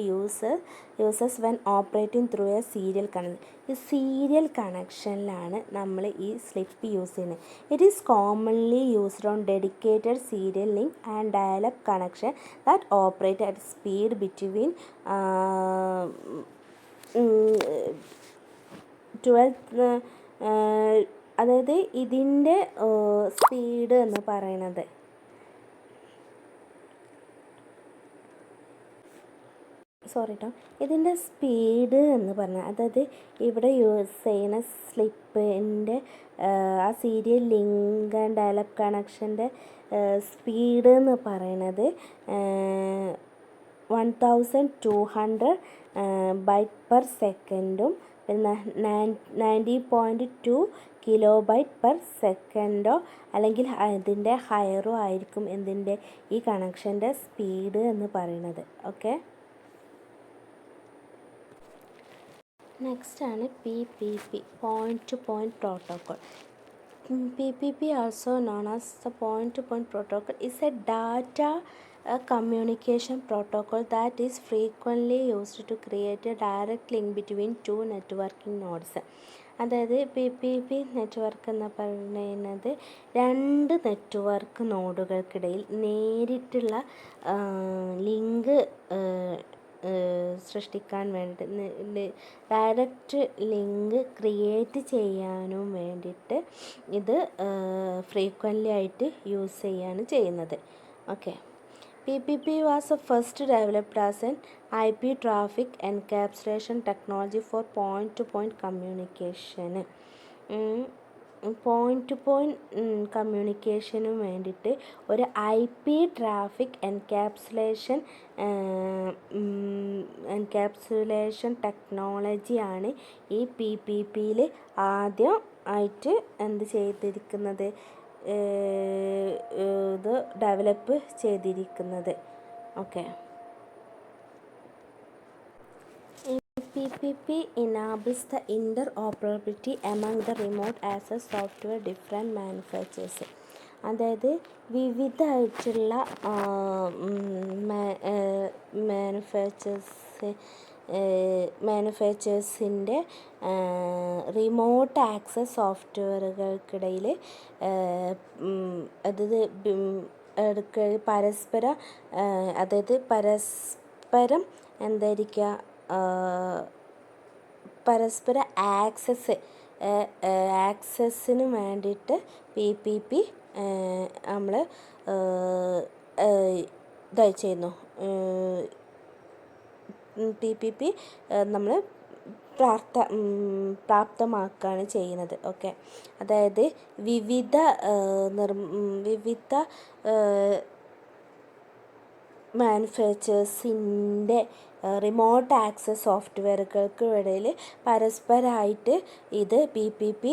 Speaker 1: uses when operating through a serial connection. ഈ സീരിയൽ കണക്ഷനിലാണ് നമ്മൾ ഈ സ്ലിപ്പ് യൂസ് ചെയ്യുന്നത്. It is commonly used on dedicated serial link and dial up connection that operate at speed between 12 അതായത് ഇതിൻ്റെ speed എന്ന് പറയുന്നത് ഇതിൻ്റെ സ്പീഡ് എന്ന് പറഞ്ഞാൽ, അതായത് ഇവിടെ യൂസ് ചെയ്യുന്ന സ്ലിപ്പിൻ്റെ ആ സീരിയൽ ലിങ്ക് ആൻഡ് ഡയൽ-അപ്പ് കണക്ഷൻ്റെ സ്പീഡ് എന്ന് പറയുന്നത് 1200 ബൈറ്റ് പെർ സെക്കൻഡും പിന്നെ 90.2 കിലോബൈറ്റ് പെർ സെക്കൻഡോ അല്ലെങ്കിൽ അതിൻ്റെ ഹയറോ ആയിരിക്കും എന്തിൻ്റെ ഈ കണക്ഷൻ്റെ സ്പീഡ് എന്ന് പറയുന്നത്. ഓക്കെ, നെക്സ്റ്റ് ആണ് PPP, point two point protocol. PPP, also known as the point-to-point protocol, is a data a communication protocol that is frequently used to create a direct link between two networking nodes. അതായത് PPP network എന്ന് പറയുന്നത് രണ്ട് network നോഡുകൾക്കിടയിൽ നേരിട്ടുള്ള link സൃഷ്ടിക്കാൻ വേണ്ടി direct link create ചെയ്യാനും വേണ്ടിയിട്ട് ഇത് ഫ്രീക്വൻ്റ്ലി ആയിട്ട് യൂസ് ചെയ്യാണ് ചെയ്യുന്നത്. Okay. PPP was first developed as an IP traffic encapsulation technology for point-to-point communication. Point കമ്മ്യൂണിക്കേഷന് വേണ്ടിയിട്ട് ഒരു IP ട്രാഫിക് എൻകാപ്സുലേഷൻ ടെക്നോളജിയാണ് ഈ PPPയിൽ ആദ്യം ആയിട്ട് എന്ത് ചെയ്തിരിക്കുന്നത്, ഇത് ഡെവലപ്പ് ചെയ്തിരിക്കുന്നത്. Okay. PPP enables the interoperability among the remote access software different manufacturers. അതായത് വിവിധമായിട്ടുള്ള മാനുഫാക്ചേഴ്സിൻ്റെ റിമോട്ട് ആക്സസ് സോഫ്റ്റ്വെയറുകൾക്കിടയിൽ പരസ്പരം എന്തായിരിക്കുക, പരസ്പര ആക്സസിന് വേണ്ടിയിട്ട് PPP നമ്മൾ ഇതായി ചെയ്യുന്നു. PPP നമ്മൾ പ്രാപ്തമാക്കുകയാണ് ചെയ്യുന്നത്. ഓക്കെ. അതായത് വിവിധ മാനുഫാക്ചേഴ്സിൻ്റെ റിമോട്ട് ആക്സസ് സോഫ്റ്റ്വെയറുകൾക്ക് ഇടയിൽ പരസ്പരമായിട്ട് ഇത് PPP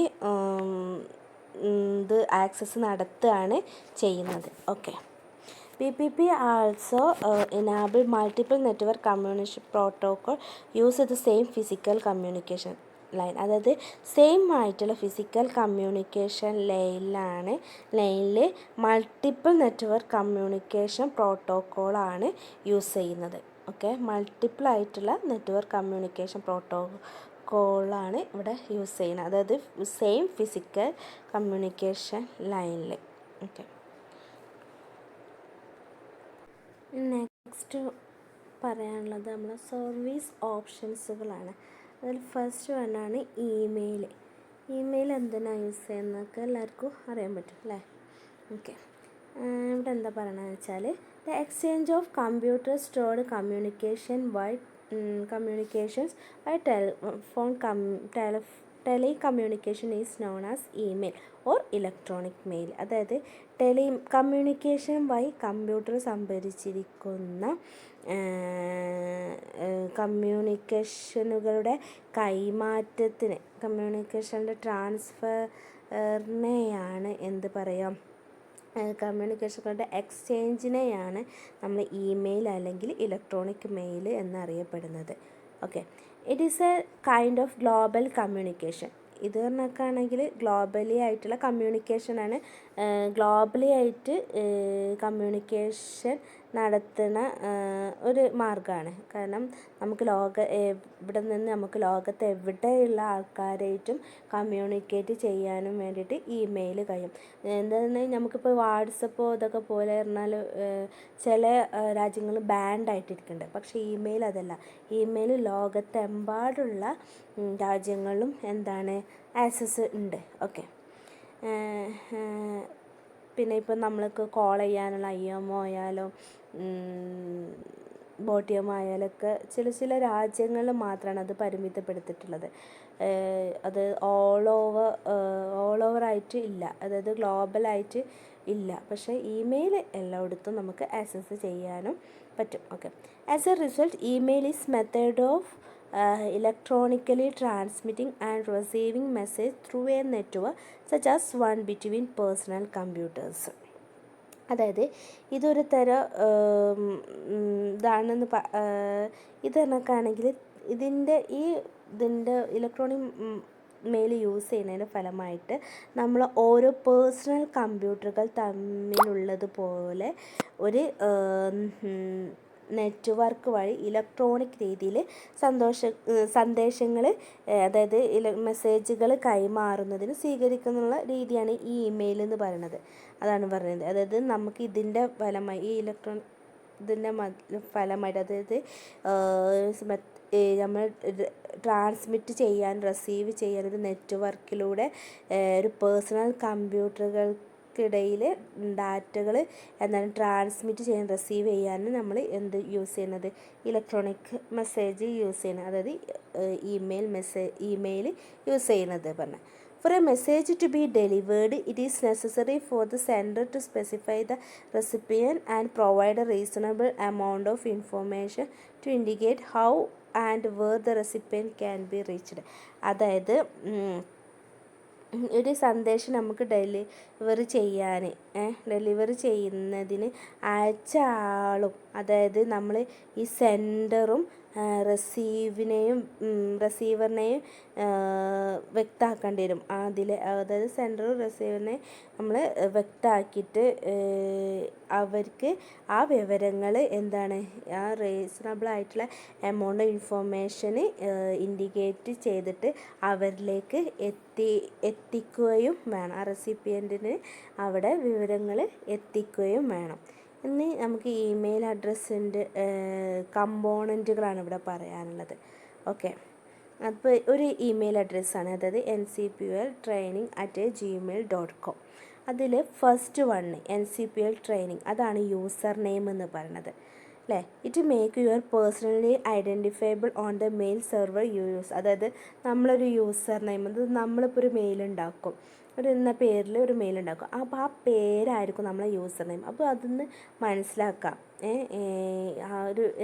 Speaker 1: ഇത് ആക്സസ് നടത്തുകയാണ് ചെയ്യുന്നത്. Okay. PPP also enable multiple network communication protocol use the same physical communication line. അതായത് സെയിം ആയിട്ടുള്ള ഫിസിക്കൽ കമ്മ്യൂണിക്കേഷൻ ലൈനിൽ മൾട്ടിപ്പിൾ നെറ്റ്വർക്ക് കമ്മ്യൂണിക്കേഷൻ പ്രോട്ടോക്കോളാണ് യൂസ് ചെയ്യുന്നത്. ഓക്കെ. മൾട്ടിപ്പിൾ ആയിട്ടുള്ള നെറ്റ്വർക്ക് കമ്മ്യൂണിക്കേഷൻ പ്രോട്ടോക്കോളാണ് ഇവിടെ യൂസ് ചെയ്യുന്നത്, അതായത് സെയിം ഫിസിക്കൽ കമ്മ്യൂണിക്കേഷൻ ലൈനിൽ. ഓക്കെ. നെക്സ്റ്റ് പറയാനുള്ളത് നമ്മളെ സർവീസ് ഓപ്ഷൻസുകളാണ്. അതിൽ ഫസ്റ്റ് വണ്ണാണ് ഇമെയിൽ. ഇമെയിൽ എന്തിനാണ് യൂസ് ചെയ്യുന്നതൊക്കെ എല്ലാവർക്കും അറിയാൻ പറ്റും അല്ലേ. ഓക്കെ. ഇവിടെ എന്താ പറയണമെന്ന് വെച്ചാൽ the exchange of computer stored communications by telecommunication is known as email or electronic mail. അതായത് കമ്മ്യൂണിക്കേഷൻ വഴി കമ്പ്യൂട്ടർ സംഭരിച്ചിരിക്കുന്ന കമ്മ്യൂണിക്കേഷനുകളുടെ കൈമാറ്റത്തിന്, കമ്മ്യൂണിക്കേഷൻ്റെ ട്രാൻസ്ഫറിനെയാണ് എന്ത് പറയാം, കമ്മ്യൂണിക്കേഷനുകളുടെ എക്സ്ചേഞ്ചിനെയാണ് നമ്മൾ ഇമെയിൽ അല്ലെങ്കിൽ ഇലക്ട്രോണിക് മെയിൽ എന്നറിയപ്പെടുന്നത്. Okay. It is A kind of global communication. ഇത് പറഞ്ഞൊക്കെയാണെങ്കിൽ ഗ്ലോബലി ആയിട്ടുള്ള കമ്മ്യൂണിക്കേഷനാണ്. ഗ്ലോബലി ആയിട്ട് കമ്മ്യൂണിക്കേഷൻ നടത്തുന്ന ഒരു മാർഗ്ഗമാണ്. കാരണം നമുക്ക് ഇവിടെ നിന്ന് നമുക്ക് ലോകത്ത് എവിടെയുള്ള ആൾക്കാരായിട്ടും കമ്മ്യൂണിക്കേറ്റ് ചെയ്യാനും വേണ്ടിയിട്ട് ഇമെയിൽ കഴിയും. എന്താണെന്ന് നമുക്കിപ്പോൾ വാട്സപ്പോ ഇതൊക്കെ പോലെ പറഞ്ഞാൽ ചില രാജ്യങ്ങൾ ബാൻഡ് ആയിട്ടിരിക്കുന്നുണ്ട്. പക്ഷേ ഇമെയിൽ അതല്ല. ഇമെയിൽ ലോകത്തെമ്പാടുള്ള രാജ്യങ്ങളിലും എന്താണ് ആക്സസ് ഉണ്ട്. ഓക്കെ. പിന്നെ ഇപ്പം നമ്മൾക്ക് കോൾ ചെയ്യാനുള്ള IMO ആയാലും BOTM ആയാലൊക്കെ ചില രാജ്യങ്ങളിൽ മാത്രമാണ് അത് പരിമിതപ്പെടുത്തിയിട്ടുള്ളത്. അത് ഓൾ ഓവറായിട്ട് ഇല്ല, അതായത് ഗ്ലോബലായിട്ട് ഇല്ല. പക്ഷേ ഇമെയിൽ എല്ലായിടത്തും നമുക്ക് ആക്സസ് ചെയ്യാനും പറ്റും. Okay. As A result email is method of electronically transmitting and receiving message through a network such as one between personal computers. അതായത് ഇതൊരു തരം ഇതാണെന്ന് ഇത് കണക്കാണെങ്കിൽ ഇതിൻ്റെ ഇലക്ട്രോണിക് മെയിൽ യൂസ് ചെയ്യുന്നതിൻ്റെ ഫലമായിട്ട് നമ്മൾ ഓരോ പേഴ്സണൽ കമ്പ്യൂട്ടറുകൾ തമ്മിലുള്ളതുപോലെ ഒരു നെറ്റ്വർക്ക് വഴി ഇലക്ട്രോണിക് രീതിയിൽ സന്ദേശങ്ങൾ അതായത് മെസ്സേജുകൾ കൈമാറുന്നതിന് സ്വീകരിക്കുന്നുള്ള രീതിയാണ് ഈ ഇമെയിൽ എന്ന് പറയുന്നത്. അതാണ് പറയുന്നത്. അതായത് നമുക്ക് ഇതിൻ്റെ ഫലമായി ഈ ഇതിൻ്റെ ഫലമായിട്ട് അതായത് നമ്മൾ ട്രാൻസ്മിറ്റ് ചെയ്യാൻ റിസീവ് ചെയ്യാൻ ഒരു നെറ്റ്വർക്കിലൂടെ ഒരു പേഴ്സണൽ കമ്പ്യൂട്ടറുകൾക്കിടയിൽ ഡാറ്റകൾ എന്താണ് ട്രാൻസ്മിറ്റ് ചെയ്യാൻ റിസീവ് ചെയ്യാൻ നമ്മൾ എന്ത് യൂസ് ചെയ്യുന്നത് ഇലക്ട്രോണിക് മെസ്സേജ് യൂസ് ചെയ്യുന്നത്, അതായത് ഇമെയിൽ യൂസ് ചെയ്യുന്നത് പറഞ്ഞാൽ. For a message to be delivered, it is necessary for the sender to specify the recipient and provide a reasonable amount of information to indicate how and where the recipient can be reached. അതായത് ഒരു സന്ദേശം നമുക്ക് delivery ചെയ്യുന്നതിന് അയച്ച ആളും, അതായത് നമ്മൾ ഈ സെൻഡറും റിസീവറിനെയും വ്യക്തമാക്കേണ്ടി വരും. അതായത് സെൻഡറും റിസീവറിനെ നമ്മൾ വ്യക്തമാക്കിയിട്ട് അവർക്ക് ആ വിവരങ്ങൾ എന്താണ് ആ റീസണബിൾ ആയിട്ടുള്ള എമൗണ്ട് ഇൻഫോർമേഷന് ഇൻഡിക്കേറ്റ് ചെയ്തിട്ട് അവരിലേക്ക് എത്തിക്കുകയും വേണം. ആ റെസിപ്പിയൻറ്റിന് അവിടെ വിവരങ്ങൾ എത്തിക്കുകയും വേണം. ഇനി നമുക്ക് ഇമെയിൽ അഡ്രസ്സിൻ്റെ കമ്പോണൻറ്റുകളാണ് ഇവിടെ പറയാനുള്ളത്. ഓക്കെ, അപ്പോൾ ഒരു ഇമെയിൽ അഡ്രസ്സാണ്, അതായത് ncpultraining@gmail.com. അതിൽ ഫസ്റ്റ് വണ്ണ് NCPL ട്രെയിനിങ്, അതാണ് യൂസർ നെയിം എന്ന് പറയുന്നത് അല്ലേ. It make your personally identifiable on the mail server use. അതായത് നമ്മളൊരു യൂസർ നെയിം, അത് നമ്മളിപ്പോൾ ഒരു മെയിൽ ഉണ്ടാക്കും, എന്ന പേരിൽ ഒരു മെയിൽ ഉണ്ടാക്കും. അപ്പോൾ ആ പേരായിരിക്കും നമ്മളെ യൂസർ നെയിം. അപ്പോൾ അതിന്ന് മനസ്സിലാക്കാം,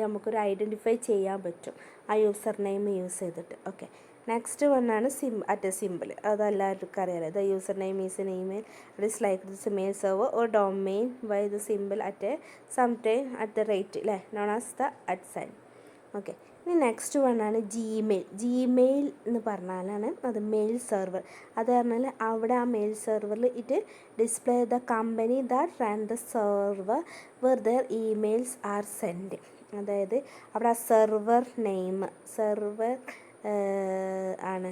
Speaker 1: നമുക്കൊരു ഐഡൻറ്റിഫൈ ചെയ്യാൻ പറ്റും ആ യൂസർ നെയിം യൂസ് ചെയ്തിട്ട്. ഓക്കെ, നെക്സ്റ്റ് വണ്ണാണ് സിമ്പിൾ. അതെല്ലാവർക്കും അറിയാലോ. The user name is an email it is like this mail server or domain by the simple @, അല്ലേ, നോൺ ആസ് ദ @. ഓക്കെ, ഇനി നെക്സ്റ്റ് വണ്ണാണ് ജിമെയിൽ എന്ന് പറഞ്ഞാലാണ് അത് മെയിൽ സെർവർ. അത് പറഞ്ഞാൽ അവിടെ ആ മെയിൽ സെർവറിൽ it display the company that run the server where their emails are send. അതായത് അവിടെ ആ സെർവർ ആണ്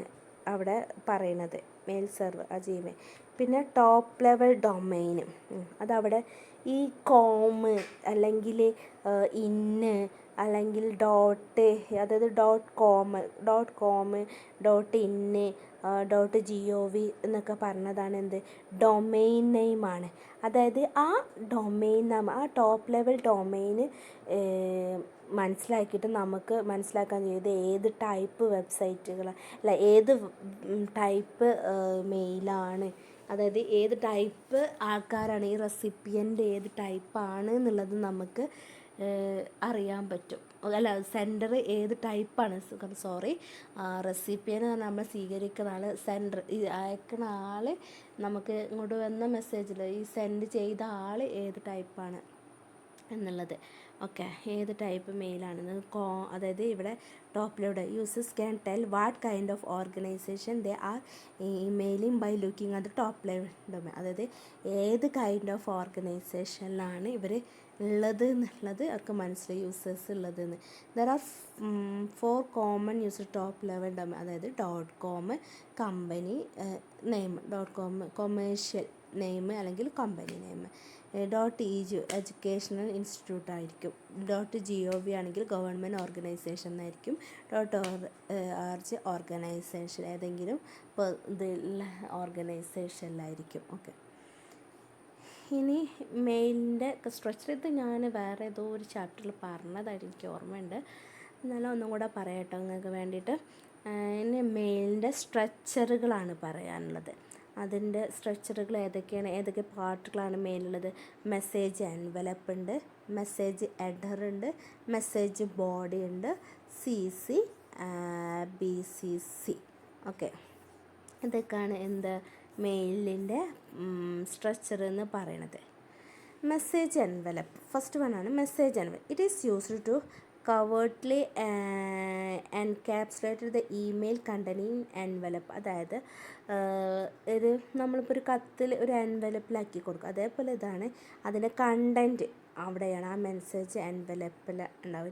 Speaker 1: അവിടെ പറയുന്നത്, മെയിൽ സെർവർ ആ ജിമെയിൽ. പിന്നെ ടോപ്പ് ലെവൽ ഡൊമൈനും അതവിടെ ഈ കോം അല്ലെങ്കിൽ ഇന്ന് അല്ലെങ്കിൽ ഡോട്ട്, അതായത് .com .in .gov എന്നൊക്കെ പറഞ്ഞതാണ് എന്ത് ഡൊമെയിൻ നെയിമാണ്. അതായത് ആ ഡൊമെയിൻ ആ ടോപ്പ് ലെവൽ ഡൊമെയിന് മനസ്സിലാക്കിയിട്ട് നമുക്ക് മനസ്സിലാക്കാൻ കഴിയും ഏത് ടൈപ്പ് വെബ്സൈറ്റുകൾ അല്ല ഏത് ടൈപ്പ് മെയിലാണ്, അതായത് ഏത് ടൈപ്പ് ആൾക്കാരാണ് ഈ റെസിപ്പിയൻ്റ് ഏത് ടൈപ്പാണ് എന്നുള്ളത് നമുക്ക് അറിയാൻ പറ്റും. അല്ല, സെൻഡർ ഏത് ടൈപ്പാണ്, റെസിപ്പിയൻ നമ്മൾ സ്വീകരിക്കുന്ന ആൾ, സെൻഡർ ഈ അയക്കുന്ന ആൾ, നമുക്ക് ഇങ്ങോട്ട് വന്ന മെസ്സേജിൽ ഈ സെൻഡ് ചെയ്ത ആൾ ഏത് ടൈപ്പാണ് എന്നുള്ളത്. ഓക്കെ, ഏത് ടൈപ്പ് മെയിലാണെന്ന് അതായത് ഇവിടെ ടോപ്പിലൂടെ users can tell what kind of organisation they are emailing by looking at top level domain. അതായത് ഏത് കൈൻഡ് ഓഫ് ഓർഗനൈസേഷനിലാണ് ഇവർ ഉള്ളത് എന്നുള്ളത് അവർക്ക് മനസ്സിലായി, യൂസേഴ്സ് ഉള്ളതെന്ന്. There are 4 common user top level domain. അതായത് .com company name, .com commercial name അല്ലെങ്കിൽ company name, .edu educational institute ആയിരിക്കും, .gov ആണെങ്കിൽ ഗവൺമെൻറ് ഓർഗനൈസേഷൻ ആയിരിക്കും, .org ഓർഗനൈസേഷൻ ഏതെങ്കിലും ഓർഗനൈസേഷനിലായിരിക്കും. ഓക്കെ, ഇനി മെയിലിൻ്റെ സ്ട്രക്ചർ ഇത് ഞാൻ വേറെ ഏതോ ഒരു ചാപ്റ്ററിൽ പറഞ്ഞതായിട്ട് എനിക്ക് ഓർമ്മയുണ്ട്, എന്നാലും ഒന്നും കൂടെ പറയട്ടോ നിങ്ങൾക്ക് വേണ്ടിയിട്ട്. ഇനി മെയിലിൻ്റെ സ്ട്രക്ചറുകളാണ് പറയാനുള്ളത്. അതിൻ്റെ സ്ട്രക്ചറുകൾ ഏതൊക്കെ പാർട്ടുകളാണ് മെയിലുള്ളത്. മെസ്സേജ് എൻവലപ്പ് ഉണ്ട്, മെസ്സേജ് ഹെഡർ ഉണ്ട്, മെസ്സേജ് ബോഡി ഉണ്ട്, CC BCC. ഓക്കെ, ഇതൊക്കെയാണ് മെയിലിൻ്റെ സ്ട്രക്ചർ എന്ന് പറയുന്നത്. മെസ്സേജ് എൻവലപ്പ് ഫസ്റ്റ് വൺ ആണ്. Message envelope it is used to covertly encapsulated the email containing envelope. അതായത് ഒരു നമ്മളിപ്പോൾ ഒരു കത്തിൽ ഒരു എൻവലപ്പിലാക്കി കൊടുക്കും, അതേപോലെ ഇതാണ് അതിൻ്റെ കണ്ടൻറ്റ് അവിടെയാണ് ആ മെസ്സേജ് എൻവലപ്പിൽ ഉണ്ടാവും.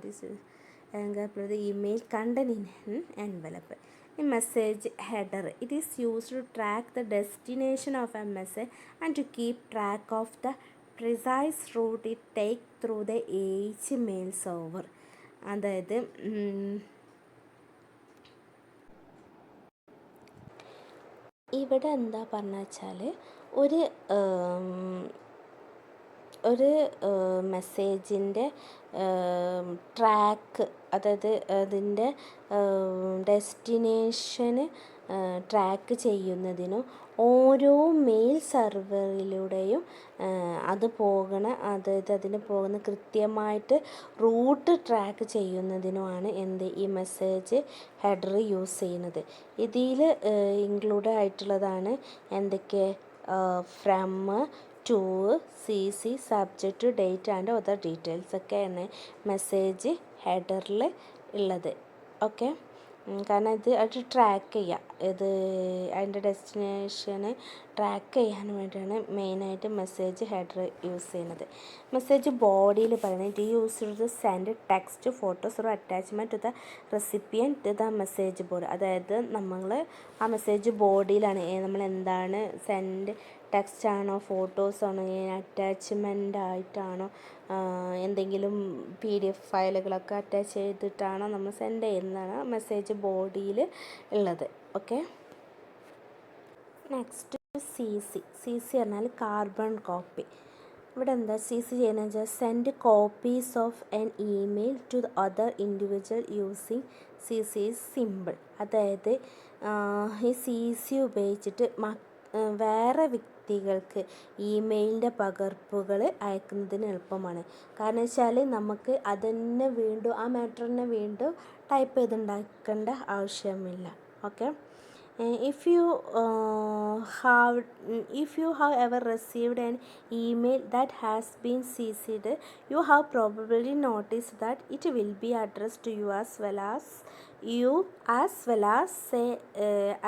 Speaker 1: the email containing an envelope. A message header. It is used to track the destination of a message and to keep track of the precise route it takes through the each mail server. അതായത് ഇവിടെ എന്താ പറഞ്ഞു വെച്ചാൽ ഒരു മെസ്സേജിൻ്റെ track, അതായത് അതിൻ്റെ destination track ചെയ്യുന്നതിനും ഓരോ മെയിൽ സെർവറിലൂടെയും അതായത് അതിന് പോകുന്ന കൃത്യമായിട്ട് റൂട്ട് ട്രാക്ക് ചെയ്യുന്നതിനുമാണ് ഈ മെസ്സേജ് ഹെഡർ യൂസ് ചെയ്യുന്നത്. ഇതിൽ ഇൻക്ലൂഡ് ആയിട്ടുള്ളതാണ് എന്തൊക്കെ from, to, CC, subject, date and other details ഒക്കെയാണ് മെസ്സേജ് ഹെഡറിൽ ഉള്ളത്. ഓക്കെ, കാരണം അത് ട്രാക്ക് ചെയ്യുക, അതിൻ്റെ ഡെസ്റ്റിനേഷന് ട്രാക്ക് ചെയ്യാൻ വേണ്ടിയാണ് മെയിനായിട്ട് മെസ്സേജ് ഹെഡർ യൂസ് ചെയ്യുന്നത്. മെസ്സേജ് ബോഡിയിൽ പറയുന്നത് it use to send text, photos or attachment to the recipient to the message board. അതായത് നമ്മൾ ആ മെസ്സേജ് ബോഡിയിലാണ് നമ്മൾ എന്താണ് സെൻഡ്, ടെക്സ്റ്റ് ആണോ, ഫോട്ടോസാണോ, അറ്റാച്ച്മെൻ്റ് ആയിട്ടാണോ, എന്തെങ്കിലും PDF ഫയലുകളൊക്കെ അറ്റാച്ച് ചെയ്തിട്ടാണോ നമ്മൾ സെൻഡ് ചെയ്യുന്നതാണ് മെസ്സേജ് ബോഡിയിൽ ഉള്ളത്. ഓക്കെ, നെക്സ്റ്റ് CC പറഞ്ഞാൽ കാർബൺ കോപ്പി. ഇവിടെ എന്താ CC ചെയ്യുന്നത് വെച്ചാൽ send copies of an email to the other individual using CC simple. അതായത് ഈ CC ഉപയോഗിച്ചിട്ട് വേറെ വ്യക്തികൾക്ക് ഇമെയിലിൻ്റെ പകർപ്പുകൾ അയക്കുന്നതിന് എളുപ്പമാണ്. കാരണം വെച്ചാൽ നമുക്ക് അതന്നെ വീണ്ടും ആ മാറ്ററിനെ വീണ്ടും ടൈപ്പ് ചെയ്തുണ്ടാക്കേണ്ട ആവശ്യമില്ല. Okay, if you have ever received an email that has been CC'd, you have probably noticed that it will be addressed to you as well as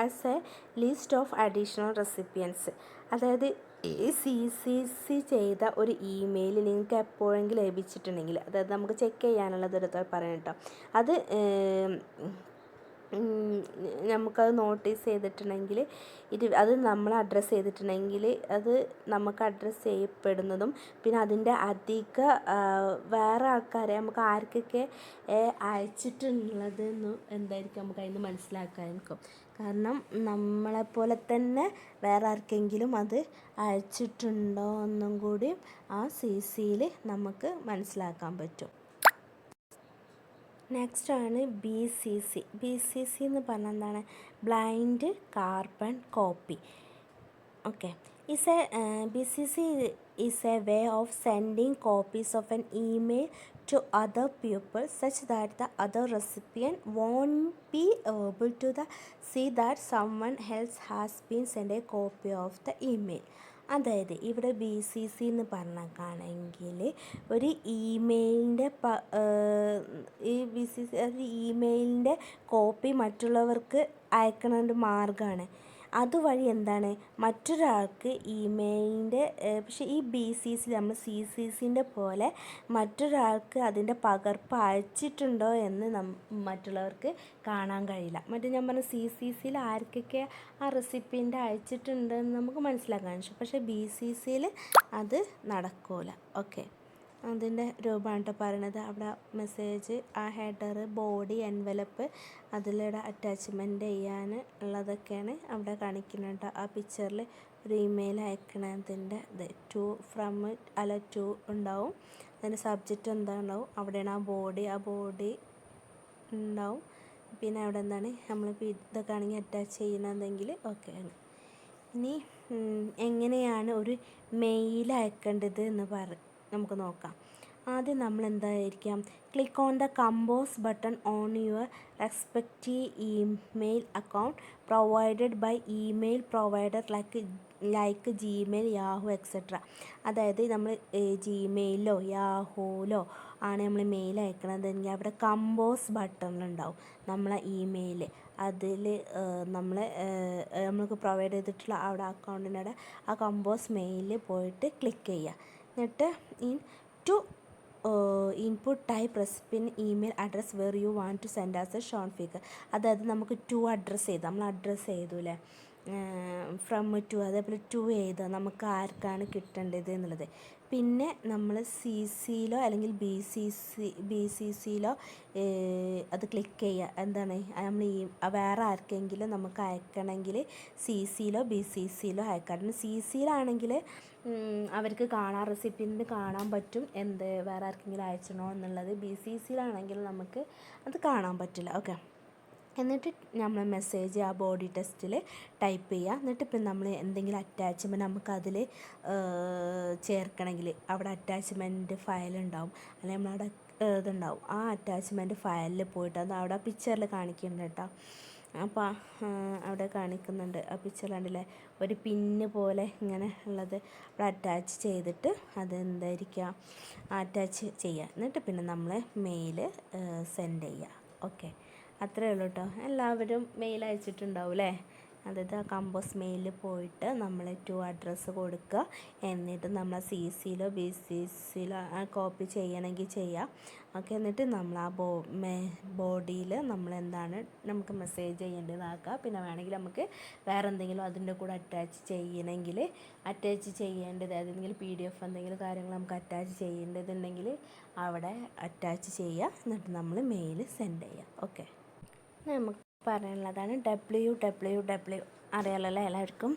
Speaker 1: as a list of additional recipients. അതായത് ഈ CC ചെയ്ത ഒരു email നിങ്ങൾക്ക് എപ്പോഴെങ്കിലും ലഭിച്ചിട്ടുണ്ടെങ്കിൽ, അതായത് നമുക്ക് check ചെയ്യാനുള്ളത് പറയണം കേട്ടോ, അത് നമുക്കത് നോട്ടീസ് ചെയ്തിട്ടുണ്ടെങ്കിൽ അത് നമ്മൾ അഡ്രസ്സ് ചെയ്തിട്ടുണ്ടെങ്കിൽ അത് നമുക്ക് അഡ്രസ്സ് ചെയ്യപ്പെടുന്നതും പിന്നെ അതിൻ്റെ അധിക വേറെ ആൾക്കാരെ നമുക്ക് ആർക്കൊക്കെ അയച്ചിട്ടുള്ളതെന്ന് എന്തായിരിക്കും നമുക്ക് അതിന് മനസ്സിലാക്കാനിരിക്കും. കാരണം നമ്മളെപ്പോലെ തന്നെ വേറെ ആർക്കെങ്കിലും അത് അയച്ചിട്ടുണ്ടോ എന്നും കൂടി ആ CCയിൽ നമുക്ക് മനസ്സിലാക്കാൻ പറ്റും. നെക്സ്റ്റ് ആണ് BCC എന്ന് പറഞ്ഞാൽ എന്താണ്? Blind carbon copy. Okay, BCC is a way of sending copies of an email to other people such that the other recipient won't be able to see that someone else has been sent a copy of the email. അതായത് ഇവിടെ BCC എന്ന് പറഞ്ഞാണെങ്കിൽ ഒരു ഇമെയിലിൻ്റെ ഇമെയിലിൻ്റെ copy മറ്റുള്ളവർക്ക് അയക്കണ ഒരു മാർഗ്ഗമാണ്. അതുവഴി എന്താണ് മറ്റൊരാൾക്ക് ഇമെയിലിൻ്റെ പക്ഷേ ഈ BCC നമ്മൾ CCൻ്റെ പോലെ മറ്റൊരാൾക്ക് അതിൻ്റെ പകർപ്പ് അയച്ചിട്ടുണ്ടോ എന്ന് മറ്റുള്ളവർക്ക് കാണാൻ കഴിയില്ല. മറ്റേ ഞാൻ പറഞ്ഞ CCയിൽ ആർക്കൊക്കെ ആ റെസിപ്പിൻ്റെ അയച്ചിട്ടുണ്ടെന്ന് നമുക്ക് മനസ്സിലാക്കാൻ പറ്റും, പക്ഷേ BCCയിൽ അത് നടക്കില്ല. ഓക്കെ, അതിൻ്റെ രൂപമാണ് പറയണത്. അവിടെ മെസ്സേജ്, ആ ഹെഡർ, ബോഡി, എൻവലപ്പ്, അതിലൂടെ അറ്റാച്ച്മെൻറ്റ് ചെയ്യാൻ ഉള്ളതൊക്കെയാണ് അവിടെ കാണിക്കുന്നുണ്ട്. ആ പിക്ചറിൽ ഒരു ഇമെയിൽ അയക്കണതിൻ്റെ ടു ഉണ്ടാവും. അതിൻ്റെ സബ്ജക്റ്റ് എന്താ ഉണ്ടാവും, അവിടെയാണ് ആ ബോഡി ഉണ്ടാവും. പിന്നെ അവിടെ എന്താണ് നമ്മൾ ഇതൊക്കെ ആണെങ്കിൽ അറ്റാച്ച് ചെയ്യുന്നതെങ്കിൽ ഓക്കെ ആണ്. ഇനി എങ്ങനെയാണ് ഒരു മെയിൽ അയക്കേണ്ടത് എന്ന് നമുക്ക് നോക്കാം. ആദ്യം നമ്മൾ എന്തായിരിക്കാം, click on the compose button on your respective email account provided by email provider like Gmail, Yahoo etcetera. അതായത് നമ്മൾ ജിമെയിലോ യാഹൂലോ ആണ് നമ്മൾ മെയിൽ അയക്കണതെങ്കിൽ അവിടെ കമ്പോസ് ബട്ടണിലുണ്ടാവും നമ്മളെ ഇമെയിൽ. അതിൽ നമ്മൾക്ക് പ്രൊവൈഡ് ചെയ്തിട്ടുള്ള അവിടെ അക്കൗണ്ടിൻ്റെ ആ കമ്പോസ് മെയിലിൽ പോയിട്ട് ക്ലിക്ക് ചെയ്യുക. എന്നിട്ട് to input type recipient email address where you want to send as a shown figure. അതായത് നമുക്ക് ടു അഡ്രസ്സ് ചെയ്ത് നമ്മൾ അഡ്രസ്സ് ചെയ്തൂലേ ഫ്രം ടു, അതേപോലെ ടു എഴുതുക നമുക്ക് ആർക്കാണ് കിട്ടേണ്ടത് എന്നുള്ളത്. പിന്നെ നമ്മൾ സി സിയിലോ അല്ലെങ്കിൽ ബി സി സിയിലോ അത് ക്ലിക്ക് ചെയ്യുക. എന്താണ് നമ്മൾ ഈ വേറെ ആർക്കെങ്കിലും നമുക്ക് അയക്കണമെങ്കിൽ സി സിയിലോ ബി സി സിയിലോ അയക്കാം. സി സിയിലാണെങ്കിൽ അവർക്ക് കാണാൻ റെസിപ്പിന് കാണാൻ പറ്റും എന്ത് വേറെ ആർക്കെങ്കിലും അയച്ചണോ എന്നുള്ളത്. ബി സി സിയിലാണെങ്കിൽ നമുക്ക് അത് കാണാൻ പറ്റില്ല. ഓക്കെ, എന്നിട്ട് നമ്മൾ മെസ്സേജ് ആ ബോഡി ടെക്സ്റ്റിൽ ടൈപ്പ് ചെയ്യുക. എന്നിട്ട് ഇപ്പം നമ്മൾ എന്തെങ്കിലും അറ്റാച്ച്മെൻറ്റ് നമുക്കതിൽ ചേർക്കണമെങ്കിൽ അവിടെ അറ്റാച്ച്മെൻറ്റ് ഫയൽ ഉണ്ടാവും, അല്ലെങ്കിൽ നമ്മളവിടെ ഇതുണ്ടാവും. ആ അറ്റാച്ച്മെൻറ്റ് ഫയലിൽ പോയിട്ട് അത് അവിടെ പിക്ചറിൽ കാണിക്കുന്നുണ്ട് കേട്ടോ. അപ്പോൾ അവിടെ കാണിക്കുന്നുണ്ട് ആ പിക്ചർ കണ്ടില്ലേ, ഒരു പിന്ന് പോലെ ഇങ്ങനെ ഉള്ളത് അവിടെ അറ്റാച്ച് ചെയ്തിട്ട് അത് എന്തായിരിക്കുക അറ്റാച്ച് ചെയ്യുക. എന്നിട്ട് പിന്നെ നമ്മൾ മെയിൽ സെൻഡ് ചെയ്യുക. ഓക്കെ, അത്രയേ ഉള്ളൂ കേട്ടോ. എല്ലാവരും മെയിൽ അയച്ചിട്ടുണ്ടാവും അല്ലേ? അതായത് ആ കമ്പോസ് മെയിലിൽ പോയിട്ട് നമ്മൾ ടു അഡ്രസ്സ് കൊടുക്കുക. എന്നിട്ട് നമ്മൾ സി സിയിലോ ബി സി സിയിലോ കോപ്പി ചെയ്യണമെങ്കിൽ ചെയ്യാം. ഓക്കെ, എന്നിട്ട് നമ്മൾ ആ ബോഡിയിൽ നമ്മൾ എന്താണ് നമുക്ക് മെസ്സേജ് ചെയ്യേണ്ടതാക്കുക. പിന്നെ വേണമെങ്കിൽ നമുക്ക് വേറെ എന്തെങ്കിലും അതിൻ്റെ കൂടെ അറ്റാച്ച് ചെയ്യണമെങ്കിൽ അറ്റാച്ച് ചെയ്യേണ്ടത് ഏതെങ്കിലും PDF എന്തെങ്കിലും കാര്യങ്ങൾ നമുക്ക് അറ്റാച്ച് ചെയ്യേണ്ടതുണ്ടെങ്കിൽ അവിടെ അറ്റാച്ച് ചെയ്യുക. എന്നിട്ട് നമ്മൾ മെയിൽ സെൻഡ് ചെയ്യുക. ഓക്കെ, നമുക്ക് പറയാനുള്ളതാണ് WWW അറിയാലോ അല്ലേ എല്ലാവർക്കും.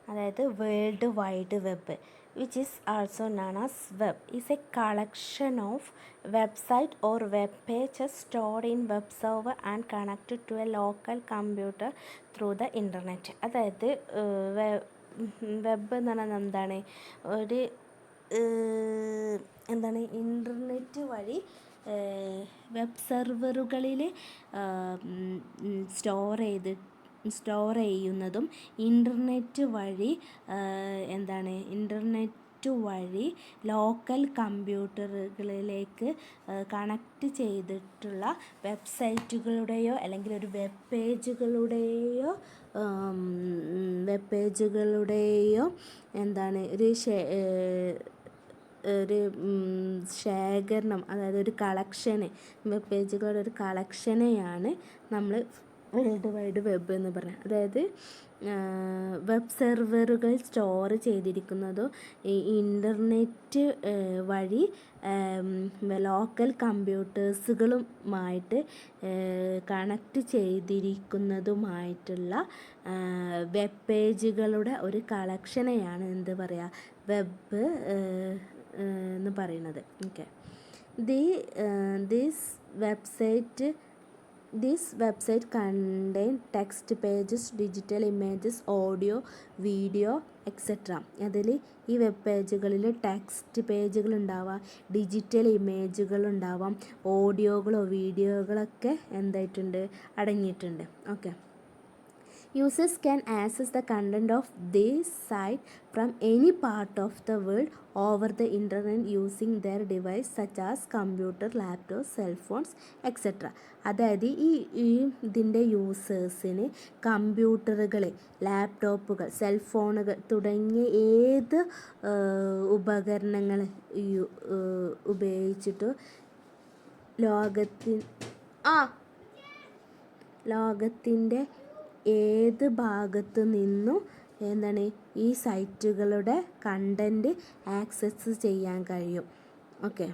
Speaker 1: അതായത് world wide web, which is also known as web, is a collection of website or web pages stored in web server and connected to a local computer through the internet. അതായത് web എന്ന് പറഞ്ഞാൽ എന്താണ്, ഒരു internet വഴി web സെർവറുകളിൽ store ചെയ്യുന്നതും internet വഴി local കമ്പ്യൂട്ടറുകളിലേക്ക് കണക്റ്റ് ചെയ്തിട്ടുള്ള വെബ്സൈറ്റുകളുടെയോ അല്ലെങ്കിൽ ഒരു വെബ് പേജുകളുടെയോ ഒരു ശേഖരണം, അതായത് ഒരു കളക്ഷന്, വെബ് പേജുകളുടെ ഒരു കളക്ഷനെയാണ് നമ്മൾ വേൾഡ് വൈഡ് വെബ് എന്ന് പറയുന്നത്. അതായത് വെബ് സെർവറുകൾ സ്റ്റോർ ചെയ്തിരിക്കുന്നതോ ഇൻ്റർനെറ്റ് വഴി ലോക്കൽ കമ്പ്യൂട്ടേഴ്സുകളുമായിട്ട് കണക്റ്റ് ചെയ്തിരിക്കുന്നതുമായിട്ടുള്ള വെബ് പേജുകളുടെ ഒരു കളക്ഷനെയാണ് എന്ത് പറയുക, വെബ് എന്ന് പറയുന്നത്. Okay, This website contain text pages, digital images, audio, video, etc. അതിൽ ഈ വെബ് പേജുകളിൽ ടെക്സ്റ്റ് പേജുകൾ ഉണ്ടാവാം, ഡിജിറ്റൽ ഇമേജുകൾ ഉണ്ടാവാം, ഓഡിയോകളോ വീഡിയോകളൊക്കെ എന്തായിട്ടുണ്ട് അടങ്ങിയിട്ടുണ്ട്. Okay, users can access the content of this site from any part of the world over the internet using their device such as computer, laptops, cell phones, etc. അതായത് ഇതിൻ്റെ യൂസേഴ്സിന് കമ്പ്യൂട്ടറുകൾ, ലാപ്ടോപ്പുകൾ, സെൽഫോണുകൾ തുടങ്ങിയ ഏത് ഉപകരണങ്ങൾ ഉപയോഗിച്ചിട്ട് ലോകത്തിൻ്റെ ഏത് ഭാഗത്ത് നിന്നും ഈ സൈറ്റുകളുടെ കണ്ടൻറ്റ് ആക്സസ് ചെയ്യാൻ കഴിയും. Okay,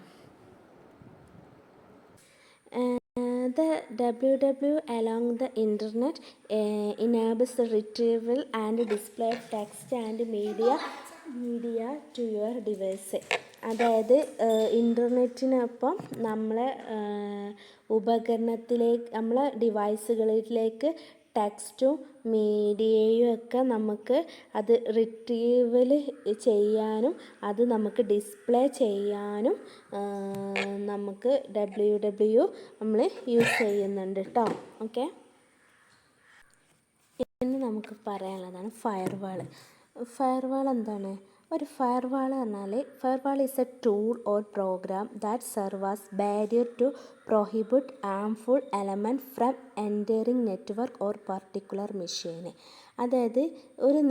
Speaker 1: the www along the internet enables the retrieval and display of text and media to your device. അതായത് ഇൻ്റർനെറ്റിനൊപ്പം നമ്മളെ നമ്മളെ ഡിവൈസുകളിലേക്ക് ടെക്സ്റ്റും മീഡിയയും ഒക്കെ നമുക്ക് അത് റിട്രീവൽ ചെയ്യാനും അത് നമുക്ക് ഡിസ്പ്ലേ ചെയ്യാനും നമുക്ക് WWW നമ്മൾ യൂസ് ചെയ്യുന്നുണ്ട് കേട്ടോ. ഓക്കെ, ഇനി നമുക്ക് പറയാനുള്ളതാണ് ഫയർവാൾ എന്താണ്? ഒരു ഫയർവാൾ പറഞ്ഞാൽ firewall is a tool or program that serve as barrier to prohibit harmful element from entering network or particular മെഷീന്. അതായത് ഒരു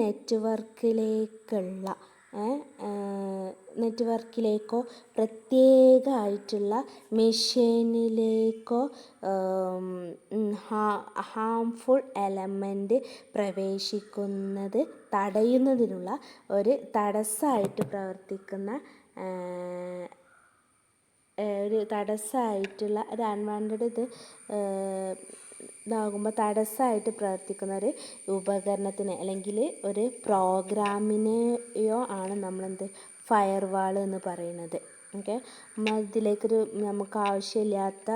Speaker 1: നെറ്റ്വർക്കിലേക്കോ പ്രത്യേകമായിട്ടുള്ള മെഷീനിലേക്കോ ഹാംഫുൾ എലമെൻറ്റ് പ്രവേശിക്കുന്നത് തടയുന്നതിനുള്ള ഒരു തടസ്സമായിട്ട് പ്രവർത്തിക്കുന്ന ഒരു അൺവാണ്ടഡ് ഇതാകുമ്പോൾ തടസ്സമായിട്ട് പ്രവർത്തിക്കുന്ന ഒരു ഉപകരണത്തിന് അല്ലെങ്കിൽ ഒരു പ്രോഗ്രാമിനെയോ ആണ് നമ്മളെന്ത് ഫയർവാൾ എന്ന് പറയുന്നത്. ഓക്കെ, ഇതിലേക്കൊരു നമുക്ക് ആവശ്യമില്ലാത്ത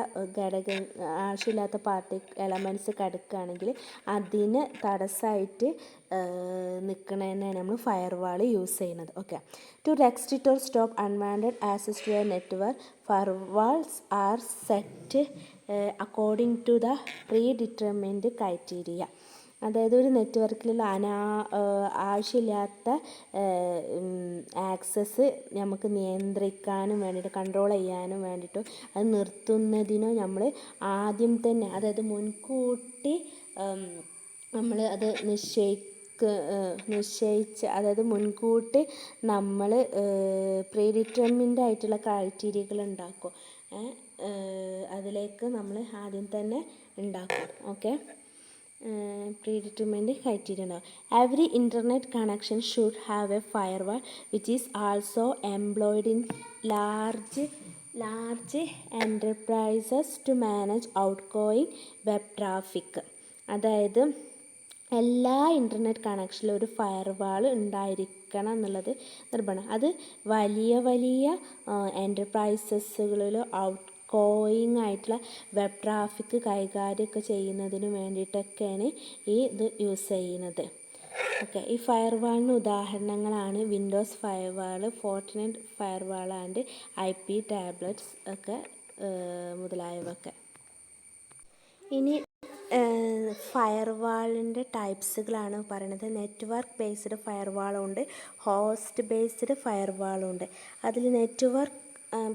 Speaker 1: എലമെൻറ്റ്സ് കിടക്കുകയാണെങ്കിൽ അതിന് തടസ്സമായിട്ട് നിൽക്കുന്നതിനാണ് നമ്മൾ ഫയർവാൾ യൂസ് ചെയ്യുന്നത്. Okay, to restrict or stop unwanted access to a network, firewalls are set according to the predetermined criteria. അതായത് ഒരു നെറ്റ്വർക്കിലുള്ള ആവശ്യമില്ലാത്ത ആക്സസ് നമുക്ക് നിയന്ത്രിക്കാനും വേണ്ടിയിട്ട്, കൺട്രോൾ ചെയ്യാനും വേണ്ടിയിട്ടും അത് നിർത്തുന്നതിനോ നമ്മൾ ആദ്യം തന്നെ, അതായത് മുൻകൂട്ടി നമ്മൾ അത് നിശ്ചയിച്ച്, അതായത് മുൻകൂട്ടി നമ്മൾ പ്രീ ഡിറ്റർമിൻഡ് ആയിട്ടുള്ള ക്രൈറ്റീരിയകൾ ഉണ്ടാക്കും. അതിലേക്ക് നമ്മൾ ആദ്യം തന്നെ ഉണ്ടാക്കും. ഓക്കെ, predetermined criteria ഉണ്ടാവും. Every internet connection should have a firewall which is also employed in large enterprises to manage outgoing web traffic. അതായത് എല്ലാ ഇൻ്റർനെറ്റ് കണക്ഷനിലും ഒരു ഫയർവാൾ ഉണ്ടായിരിക്കണം എന്നുള്ളത് നിർബന്ധം. അത് വലിയ എൻ്റർപ്രൈസസുകളിലോ ഗോയിങ് ആയിട്ടുള്ള വെബ് ട്രാഫിക് കൈകാര്യമൊക്കെ ചെയ്യുന്നതിന് വേണ്ടിയിട്ടൊക്കെയാണ് ഇത് യൂസ് ചെയ്യുന്നത്. ഓക്കെ, ഈ ഫയർവാളിന് ഉദാഹരണങ്ങളാണ് Windows firewall, Fortinet firewall and IP tables ഒക്കെ മുതലായവയൊക്കെ. ഇനി ഫയർവാളിൻ്റെ ടൈപ്സുകളാണ് പറയുന്നത്. നെറ്റ്വർക്ക് ബേസ്ഡ് ഫയർവാളുണ്ട്, ഹോസ്റ്റ് ബേസ്ഡ് ഫയർവാളുണ്ട്. അതിൽ നെറ്റ്വർക്ക്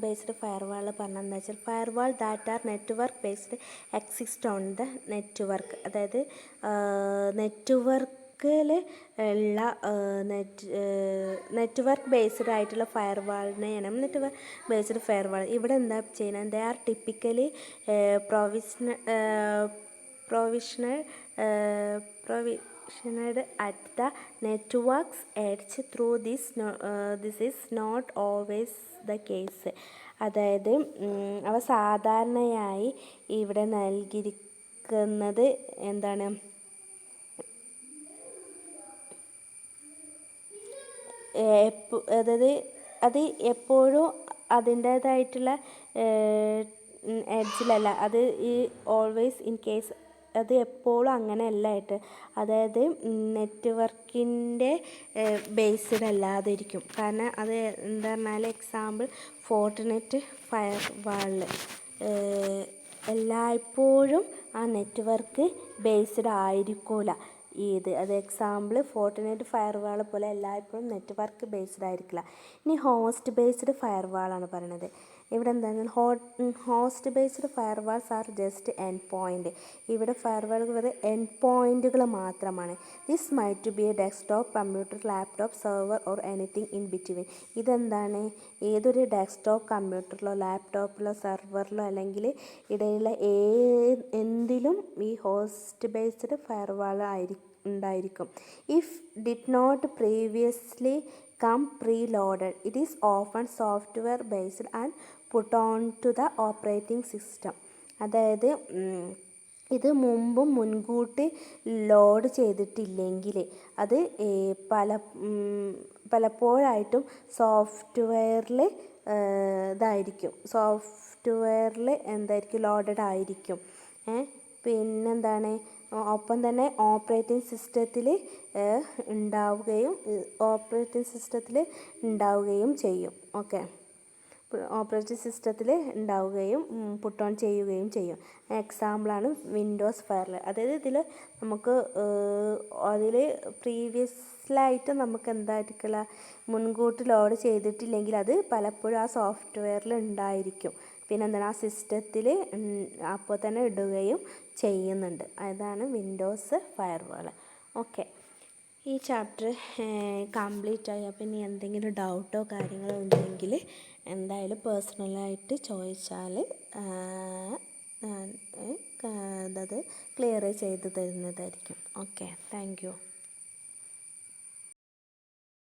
Speaker 1: ബേസ്ഡ് ഫയർവാൾ പറഞ്ഞാൽ എന്താ വെച്ചാൽ firewall that are network based exist on the network. അതായത് നെറ്റ്വർക്കിൽ ഉള്ള നെറ്റ്വർക്ക് ബേസ്ഡ് ആയിട്ടുള്ള ഫയർവാളിനെയാണ് നെറ്റ്വർക്ക് ബേസ്ഡ് ഫയർവാൾ. ഇവിടെ എന്താ ചെയ്യുന്നത്, they are typically provisioned at the network's edge through this is not always the case. അതായത് അവ സാധാരണയായി ഇവിടെ നൽകിയിരിക്കുന്നത് എന്താണ്, അതായത് അത് എപ്പോഴും അതിൻ്റേതായിട്ടുള്ള എഡ്ജിലല്ല, അത് ഈ ഓൾവേസ് ഇൻ കേസ് അത് എപ്പോഴും അങ്ങനെയല്ല ആയിട്ട്, അതായത് നെറ്റ്വർക്കിൻ്റെ ബേസ്ഡ് അല്ലാതിരിക്കും. കാരണം അത് എന്താ പറഞ്ഞാൽ എക്സാമ്പിൾ ഫോർട്ടിനെറ്റ് ഫയർവാളിൽ എല്ലായ്പ്പോഴും ആ നെറ്റ്വർക്ക് ബേസ്ഡ് ആയിരിക്കില്ല. അത് എക്സാമ്പിൾ ഫോർട്ടിനെറ്റ് ഫയർവാൾ പോലെ എല്ലായ്പ്പോഴും നെറ്റ്വർക്ക് ബേസ്ഡ് ആയിരിക്കില്ല. ഇനി ഹോസ്റ്റ് ബേസ്ഡ് ഫയർവാളാണ് പറയുന്നത്. ഇവിടെ എന്താണെന്ന് host based firewalls are just end point. ഇവിടെ ഫയർവാളുകൾ വെറുതെ എൻഡ് പോയിൻറ്റുകൾ മാത്രമാണ്. This might be A desktop computer, laptop, server or anything in between. ഇതെന്താണ്, ഏതൊരു ഡെസ്ക്ടോപ്പ് കമ്പ്യൂട്ടറിലോ ലാപ്ടോപ്പിലോ സെർവറിലോ അല്ലെങ്കിൽ ഇടയിലുള്ള എന്തിലും ഈ ഹോസ്റ്റ് ബേസ്ഡ് ഫയർവാൾ ഉണ്ടായിരിക്കും. If did not previously come pre-loaded, it is often software based and put on to the operating system. അതായത് ഇത് മുൻകൂട്ടി ലോഡ് ചെയ്തിട്ടില്ലെങ്കിൽ അത് പലപ്പോഴായിട്ടും സോഫ്റ്റ്വെയറിൽ എന്തായിരിക്കും ലോഡഡ് ആയിരിക്കും. പിന്നെന്താണ്, ഒപ്പം തന്നെ ഓപ്പറേറ്റിംഗ് സിസ്റ്റത്തിൽ ഉണ്ടാവുകയും ചെയ്യും. ഓക്കെ, ഓപ്പറേറ്റിംഗ് സിസ്റ്റത്തിൽ ഉണ്ടാവുകയും പുട്ട് ഓൺ ചെയ്യുകയും ചെയ്യും. എക്സാമ്പിളാണ് വിൻഡോസ് ഫയർവാൾ. അതായത് ഇതിൽ നമുക്ക് അതിൽ പ്രീവിയസ്ലായിട്ട് നമുക്ക് എന്തായിരിക്കില്ല, മുൻകൂട്ടി ലോഡ് ചെയ്തിട്ടില്ലെങ്കിൽ അത് പലപ്പോഴും ആ സോഫ്റ്റ്വെയറിൽ ഉണ്ടായിരിക്കും. പിന്നെ എന്താണ്, ആ സിസ്റ്റത്തിൽ അപ്പോൾ തന്നെ ഇടുകയും ചെയ്യുന്നുണ്ട്. അതാണ് വിൻഡോസ് ഫയർവാൾ. ഓക്കെ, ഈ ചാപ്റ്റർ കംപ്ലീറ്റ് ആയി. അപ്പോൾ ഇനി എന്തെങ്കിലും ഡൗട്ടോ കാര്യങ്ങളോ ഉണ്ടെങ്കിൽ എന്തായാലും പേഴ്സണലായിട്ട് ചോദിച്ചാൽ അത് ക്ലിയർ ചെയ്ത് തരുന്നതായിരിക്കും. Okay, thank you.